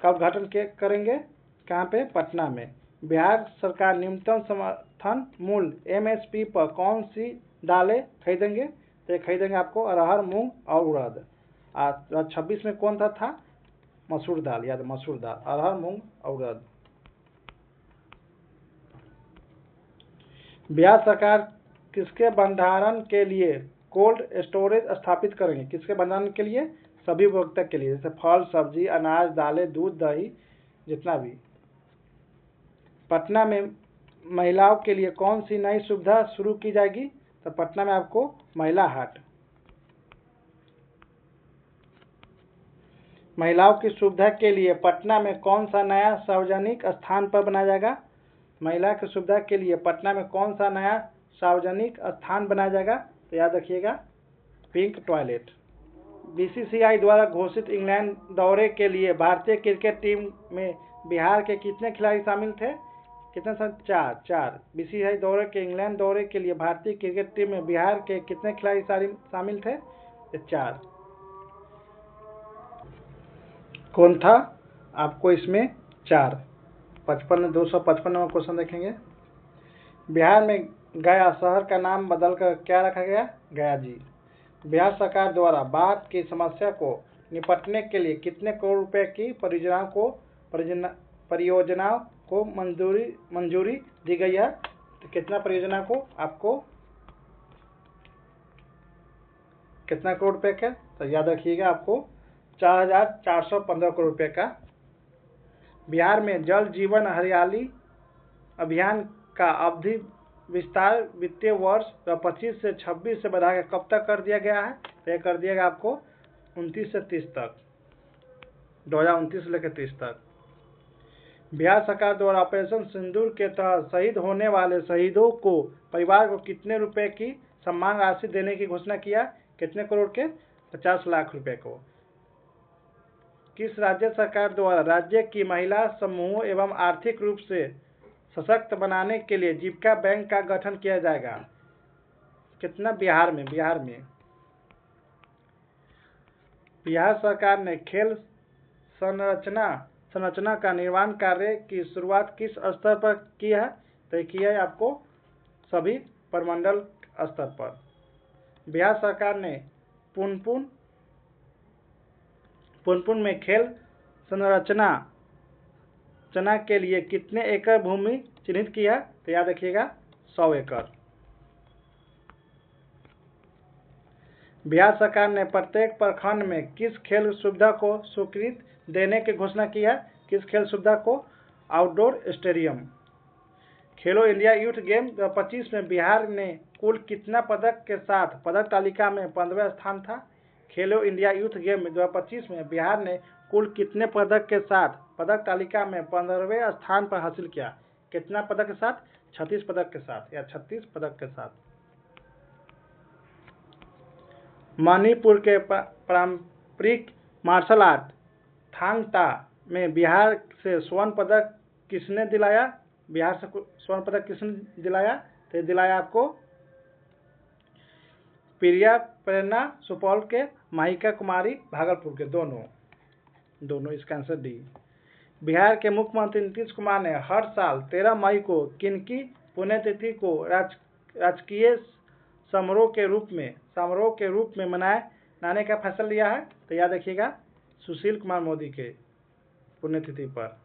का उद्घाटन करेंगे? कहाँ पे? पटना में। बिहार सरकार न्यूनतम समर्थन मूल्य MSP पर कौन सी दालें खरीदेंगे? तो खरीदेंगे आपको अरहर, मूंग और उड़द। 26 में कौन था? मसूर दाल। याद, मसूर दाल, अरहर, मूंग और उड़द। बिहार सरकार किसके भंडारण के लिए कोल्ड स्टोरेज स्थापित करेंगे? किसके भंडारण के लिए? सभी उपभोक्ता के लिए, जैसे फल, सब्जी, अनाज, दालें, दूध, दही, जितना भी। पटना में महिलाओं के लिए कौन सी नई सुविधा शुरू की जाएगी? तो पटना में आपको महिला हाट। महिलाओं की सुविधा के लिए पटना में कौन सा नया सार्वजनिक स्थान पर बनाया जाएगा? महिला की सुविधा के लिए पटना में कौन सा नया सार्वजनिक स्थान बनाया जाएगा? तो याद रखिएगा, पिंक टॉयलेट। BCCI द्वारा घोषित इंग्लैंड दौरे के लिए भारतीय क्रिकेट टीम में बिहार के कितने खिलाड़ी शामिल थे? कितने सर? 4। BCCI दौरे के इंग्लैंड दौरे के लिए भारतीय क्रिकेट टीम में बिहार के कितने खिलाड़ी शामिल थे? 4। कौन था? आपको इसमें 4। 255वां क्वेश्चन देखेंगे, बिहार में गया शहर का नाम बदलकर क्या रखा गया? गया जी। बिहार सरकार द्वारा बाढ़ की समस्या को निपटने के लिए कितने करोड़ रुपए की परियोजनाओं को मंजूरी दी गई है? तो कितना परियोजना को? आपको कितना करोड़ रुपए का? तो याद रखिएगा, आपको 4,415 करोड़ रुपए का। बिहार में जल जीवन हरियाली अभियान का अवधि विस्तार वित्तीय वर्ष 25 से 26 से बढ़ाकर कब तक कर दिया गया है? तो यह कर दिया गया आपको 29 से 30 तक, 2029 से लेकर 30 तक। बिहार सरकार द्वारा ऑपरेशन सिंदूर के तहत शहीद होने वाले शहीदों को परिवार को कितने रुपए की सम्मान राशि देने की घोषणा किया? कितने करोड़ के? 50 लाख रुपए को। किस राज्य सरकार द्वारा राज्य की महिला समूहों एवं आर्थिक रूप से सशक्त बनाने के लिए जीविका बैंक का गठन किया जाएगा। कितना? बिहार में बिहार सरकार ने खेल संरचना का निर्माण कार्य की शुरुआत किस स्तर पर की है? तो ये किया है आपको सभी प्रमंडल स्तर पर। बिहार सरकार ने पुनपुन में खेल संरचना के लिए कितने एकड़ भूमि चिन्हित किया? तो याद रखिएगा 100 एकड़। बिहार सरकार ने प्रत्येक प्रखंड में किस खेल सुविधा को स्वीकृति देने की घोषणा की है? किस खेल सुविधा को? Outdoor stadium. खेलो इंडिया यूथ गेम 2025 में बिहार ने कुल कितना पदक के साथ पदक तालिका में 15वें स्थान था? खेलो इंडिया यूथ गेम 2025 में बिहार ने कुल कितने पदक के साथ पदक तालिका में 15वें स्थान पर हासिल किया? कितना पदक के साथ? 36 पदक के साथ या 36 पदक के साथ। मणिपुर के पारंपरिक मार्शल आर्ट थांग ता में बिहार से स्वर्ण पदक किसने दिलाया? बिहार से स्वर्ण पदक किसने दिलाया? तो दिलाया आपको प्रिया प्रेरणा सुपौल के, महिका कुमारी भागलपुर के, दोनों इसका आंसर डी। बिहार के मुख्यमंत्री नीतीश कुमार ने हर साल 13 मई को किनकी पुण्यतिथि को राजकीय समारोह के रूप में मनाने का फैसला लिया है? तो याद रखिएगा सुशील कुमार मोदी के पुण्यतिथि पर।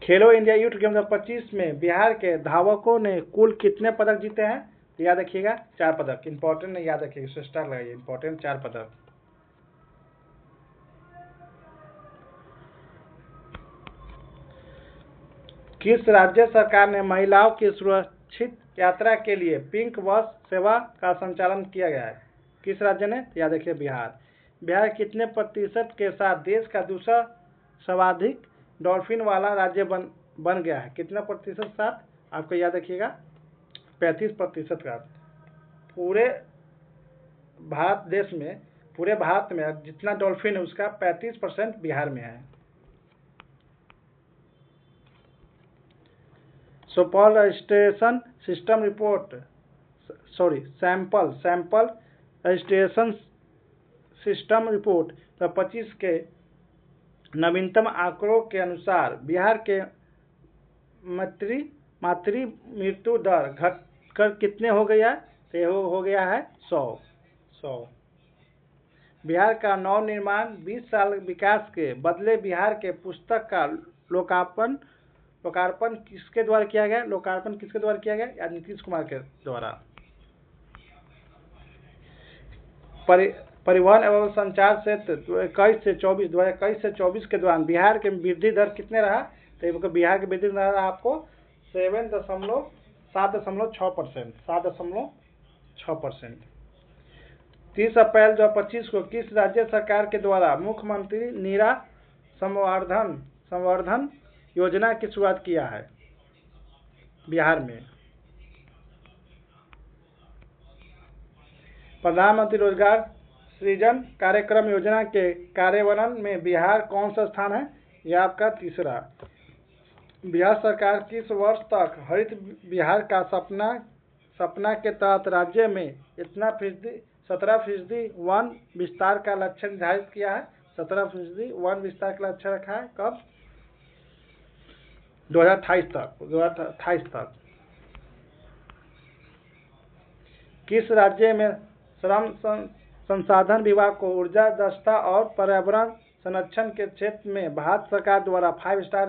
खेलो इंडिया यूथ गेम 2025 में बिहार के धावकों ने कुल कितने पदक जीते हैं? तो याद रखिएगा 4 पदक। इंपॉर्टेंट नहीं, याद रखिएगा, स्टार लगाइए, इंपॉर्टेंट 4 पदक। किस राज्य सरकार ने महिलाओं की सुरक्षित यात्रा के लिए पिंक बस सेवा का संचालन किया गया है? किस राज्य ने? याद रखिए बिहार। बिहार कितने प्रतिशत के साथ देश का दूसरा सर्वाधिक डॉल्फिन वाला राज्य बन गया है? कितना प्रतिशत साथ? आपको याद रखिएगा 35% का। पूरे भारत में जितना डॉल्फिन है उसका 35% बिहार में है। Supaul registration system report sample registration system report 2025 के नवीनतम आंकड़ों के अनुसार बिहार के मातृ मृत्यु दर घटकर कितने हो गया है? तो हो गया है 100। बिहार का नव निर्माण 20 साल विकास के बदले बिहार के पुस्तक का लोकार्पण किसके द्वारा किया गया? लोकार्पण किसके द्वारा किया गया? या नीतीश कुमार के द्वारा। परिवहन एवं संचार क्षेत्र 2021 से 24 के दौरान बिहार के वृद्धि दर कितने रहा? तो बिहार की वृद्धि दर आपको 7.6%। 30 अप्रैल 2025 को किस राज्य सरकार के द्वारा मुख्यमंत्री नीरा संवर्धन योजना की शुरुआत किया है? बिहार में। प्रधानमंत्री रोजगार सृजन कार्यक्रम योजना के कार्यान्वयन में बिहार कौन सा स्थान है? यह आपका तीसरा। बिहार सरकार किस वर्ष तक हरित बिहार का सपना के तहत राज्य में 17% वन विस्तार का लक्ष्य निर्धारित किया है? 17% वन विस्तार का लक्ष्य रखा है। कब? 2028 तक। किस राज्य में श्रम संसाधन विभाग को ऊर्जा दक्षता और पर्यावरण संरक्षण के क्षेत्र में भारत सरकार द्वारा 5 स्टार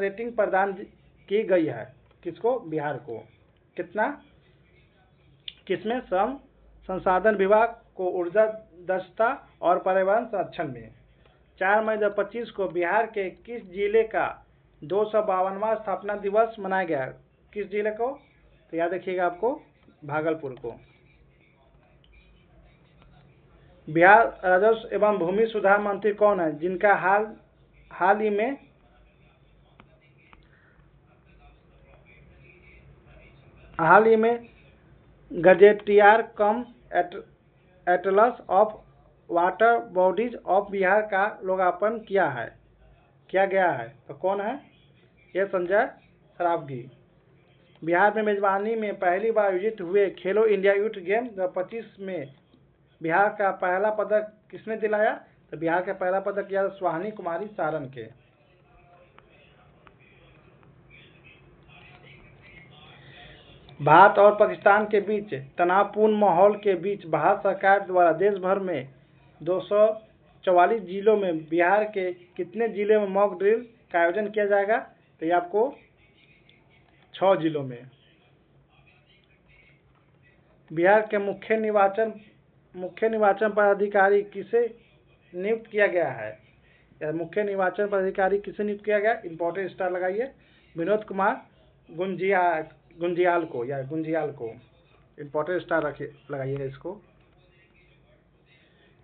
रेटिंग प्रदान की गई है? किसको? बिहार को। कितना? किसमें? श्रम संसाधन विभाग को ऊर्जा दक्षता और पर्यावरण संरक्षण में। 4 मई 2025 को बिहार के किस जिले का 252वां स्थापना दिवस मनाया गया? किस जिले को? तो याद रखिएगा आपको भागलपुर को। बिहार राजस्व एवं भूमि सुधार मंत्री कौन है जिनका हाल ही में gazetteer come Atlas of water bodies of Bihar का लोकार्पण किया है? किया गया है। तो कौन है ये? संजय सरावगी। बिहार में मेजबानी में पहली बार आयोजित हुए खेलो इंडिया यूथ गेम 2025 में बिहार का पहला पदक किसने दिलाया? तो बिहार का पहला पदक यह सुहानी कुमारी सारण के। भारत और पाकिस्तान के बीच तनावपूर्ण माहौल के बीच भारत सरकार द्वारा देश भर में 244 जिलों में बिहार के कितने जिले में मॉक ड्रिल का आयोजन किया जाएगा? तो ये आपको 6 जिलों में। बिहार के मुख्य निर्वाचन पदाधिकारी किसे नियुक्त किया गया है? या मुख्य निर्वाचन पदाधिकारी किसे नियुक्त किया गया? इंपॉर्टेंट स्टार लगाइए। विनोद कुमार गुंजियाल को इंपॉर्टेंट स्टार रखिए, लगाइएगा इसको।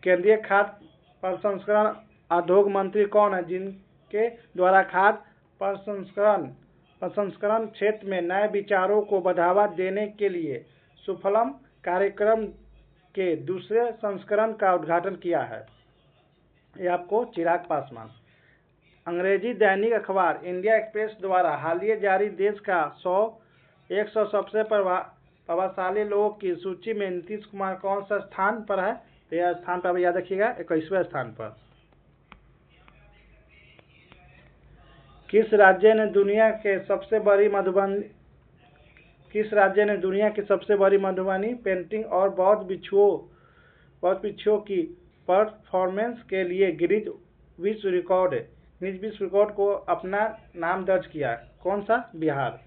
केंद्रीय खाद्य प्रसंस्करण उद्योग मंत्री कौन है जिनके द्वारा खाद्य प्रसंस्करण क्षेत्र में नए विचारों को बढ़ावा देने के लिए सुफलम कार्यक्रम के दूसरे संस्करण का उद्घाटन किया है? ये आपको चिराग पासवान। अंग्रेजी दैनिक अखबार इंडिया एक्सप्रेस द्वारा हालिया जारी देश का 100 सबसे प्रभावशाली लोगों की सूची में नीतीश कुमार कौन सा स्थान पर है? तो यह स्थान पर याद रखिएगा 21वें स्थान पर। किस राज्य ने दुनिया की सबसे बड़ी मधुबनी पेंटिंग और बौद्ध भिक्षुओं की परफॉर्मेंस के लिए गिनीज विश्व रिकॉर्ड को अपना नाम दर्ज किया? कौन सा? बिहार।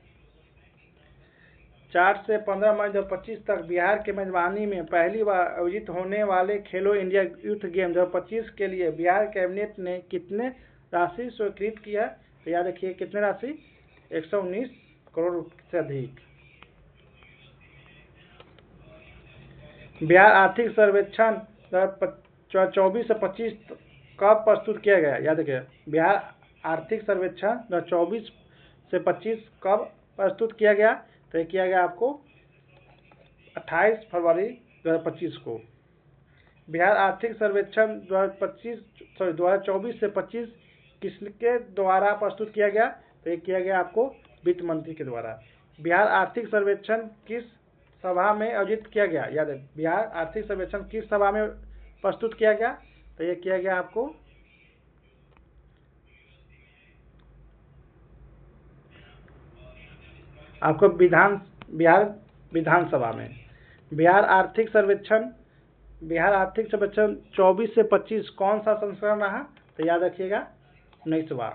4 से 15 मई 2025 तक बिहार के मेजबानी में पहली बार आयोजित होने वाले खेलो इंडिया यूथ गेम 2025 के लिए बिहार कैबिनेट ने कितने राशि स्वीकृत की है? तो याद रखिए कितने राशि? 119 करोड़ से अधिक। बिहार आर्थिक सर्वेक्षण 24 से 25 कब प्रस्तुत किया गया? याद रखिए बिहार आर्थिक सर्वेक्षण 24 से 25 कब प्रस्तुत किया गया? तो ये किया गया आपको 28 फरवरी 2025 को। बिहार आर्थिक सर्वेक्षण 2024 से 25 किसके द्वारा प्रस्तुत किया गया? तो ये किया गया आपको वित्त मंत्री के द्वारा। बिहार आर्थिक सर्वेक्षण किस सभा में आयोजित किया गया? याद है बिहार आर्थिक सर्वेक्षण किस सभा में प्रस्तुत किया गया? तो ये किया गया आपको बिहार विधानसभा में। बिहार आर्थिक सर्वेक्षण 24 से 25 कौन सा संस्करण रहा? तो याद रखिएगा 19वां।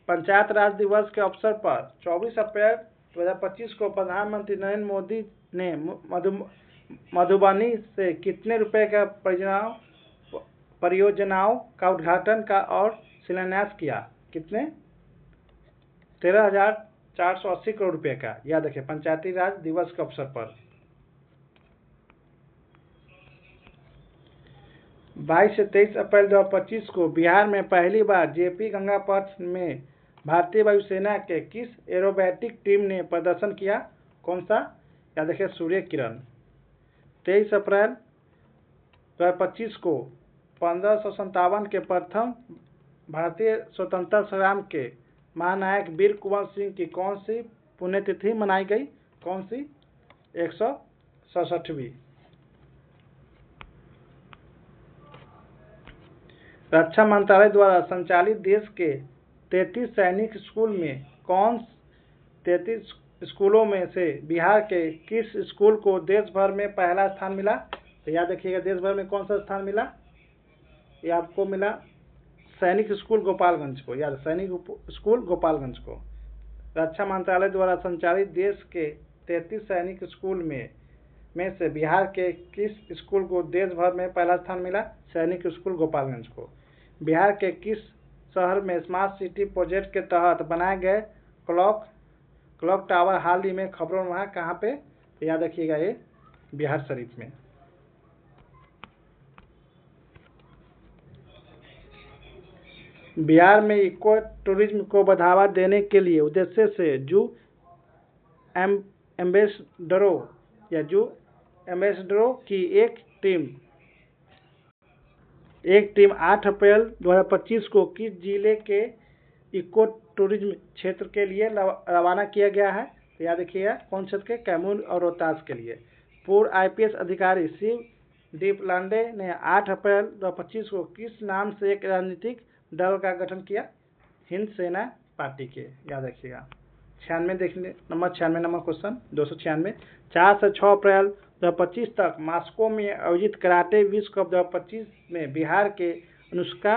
पंचायत राज दिवस के अवसर पर 24 अप्रैल 2025 को प्रधानमंत्री नरेंद्र मोदी ने मधुबनी से कितने रुपए का परियोजनाओं का उद्घाटन का और शिलान्यास किया? कितने? 13,480 करोड़ रुपए का। याद रखें पंचायती राज दिवस के अवसर पर। 22 से 23 अप्रैल 2025 को बिहार में पहली बार जेपी गंगा पथ में भारतीय वायुसेना के किस एरोबैटिक टीम ने प्रदर्शन किया? कौन सा? याद रखें सूर्य किरण। 23 अप्रैल 2025 को 1557 के प्रथम भारतीय स्वतंत्रता संग्राम के महानायक वीर कुंवर सिंह की कौन सी पुण्यतिथि मनाई गई? कौन सी? 167वीं। रक्षा मंत्रालय द्वारा संचालित देश के 33 सैनिक स्कूल में 33 स्कूलों में से बिहार के किस स्कूल को देश भर में पहला स्थान मिला? तो याद रखिएगा देश भर में कौन सा स्थान मिला? ये आपको मिला सैनिक स्कूल गोपालगंज को। याद सैनिक स्कूल गोपालगंज को। रक्षा मंत्रालय द्वारा संचालित देश के 33 सैनिक स्कूल में से बिहार के किस स्कूल को देश भर में पहला स्थान मिला? सैनिक स्कूल गोपालगंज को। बिहार के किस शहर में स्मार्ट सिटी प्रोजेक्ट के तहत बनाए गए क्लॉक टावर हाल ही में खबरों में है? कहाँ पे? तो याद रखिएगा ये बिहार शरीफ में। बिहार में इको टूरिज्म को बढ़ावा देने के लिए उद्देश्य से जू एम्बेसडरों की एक टीम 8 अप्रैल 2025 को किस जिले के इको टूरिज्म क्षेत्र के लिए रवाना किया गया है। तो याद रखिएगा कौन क्षेत्र के, कैमूर और रोहतास के लिए। पूर्व IPS अधिकारी शिव दीप लांडे ने 8 अप्रैल 2025 को किस नाम से एक राजनीतिक दल का गठन किया? हिंद सेना पार्टी के, याद रखिएगा। 96 देखने नंबर 96 नंबर क्वेश्चन 296। 4 से 6 अप्रैल 2025 तक मॉस्को में आयोजित कराटे विश्व कप 2025 में बिहार के अनुष्का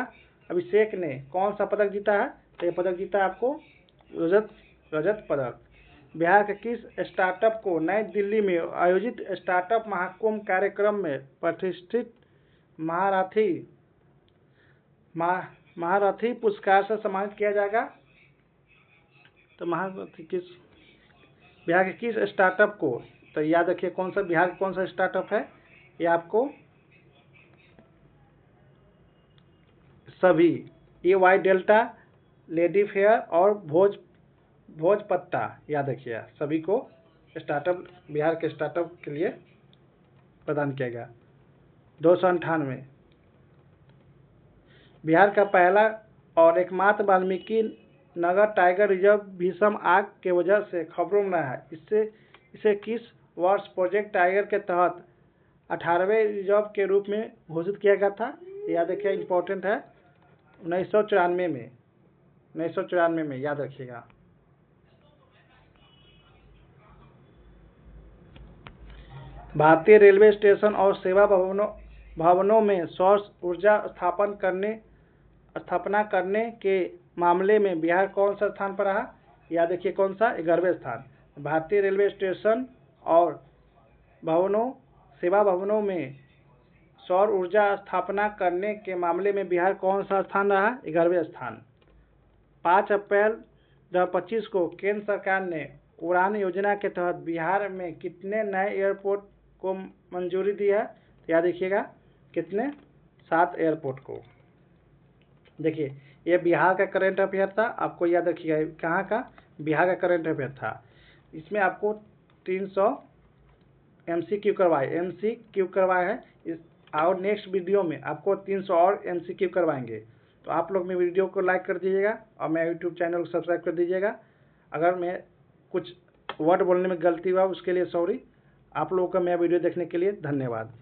अभिषेक ने कौन सा पदक जीता है? तो ये पदक जीता है आपको रजत पदक। बिहार के किस स्टार्टअप को नई दिल्ली में आयोजित स्टार्टअप महाकुंभ कार्यक्रम में प्रतिष्ठित महारथी पुरस्कार से सम्मानित किया जाएगा? तो बिहार के किस स्टार्टअप को, तो याद रखिए कौन सा, बिहार कौन सा स्टार्टअप है? ये आपको सभी AY डेल्टा, लेडी फेयर और भोजपत्ता, याद रखिए सभी को स्टार्टअप बिहार के स्टार्टअप के लिए प्रदान किया गया। 298 बिहार का पहला और एकमात्र वाल्मीकि नगर टाइगर रिजर्व भीषण आग के वजह से खबरों में है। इसे किस वर्ष प्रोजेक्ट टाइगर के तहत 18वें रिजर्व के रूप में घोषित किया गया था? याद रखिए इंपॉर्टेंट है, 1994 में याद रखिएगा। भारतीय रेलवे स्टेशन और सेवा भवनों में सौर ऊर्जा स्थापना करने के मामले में बिहार कौन सा स्थान पर रहा? याद रखिए कौन सा, 11वें स्थान। भारतीय रेलवे स्टेशन और सेवा भवनों में सौर ऊर्जा स्थापना करने के मामले में बिहार कौन सा स्थान रहा? 11वें स्थान। 5 अप्रैल 2025 को केंद्र सरकार ने उड़ान योजना के तहत बिहार में कितने नए एयरपोर्ट को मंजूरी दी है? तो याद रखिएगा कितने, 7 एयरपोर्ट को। देखिए ये बिहार का करंट अफेयर था, आपको याद रखिएगा कहाँ का, बिहार का करंट अफेयर था। इसमें आपको 300 MCQ करवाए हैं और नेक्स्ट वीडियो में आपको 300 और MCQ करवाएंगे। तो आप लोग मेरे वीडियो को लाइक कर दीजिएगा और मेरे YouTube चैनल को सब्सक्राइब कर दीजिएगा। अगर मैं कुछ वर्ड बोलने में गलती हुआ उसके लिए सॉरी। आप लोगों का मेरा वीडियो देखने के लिए धन्यवाद।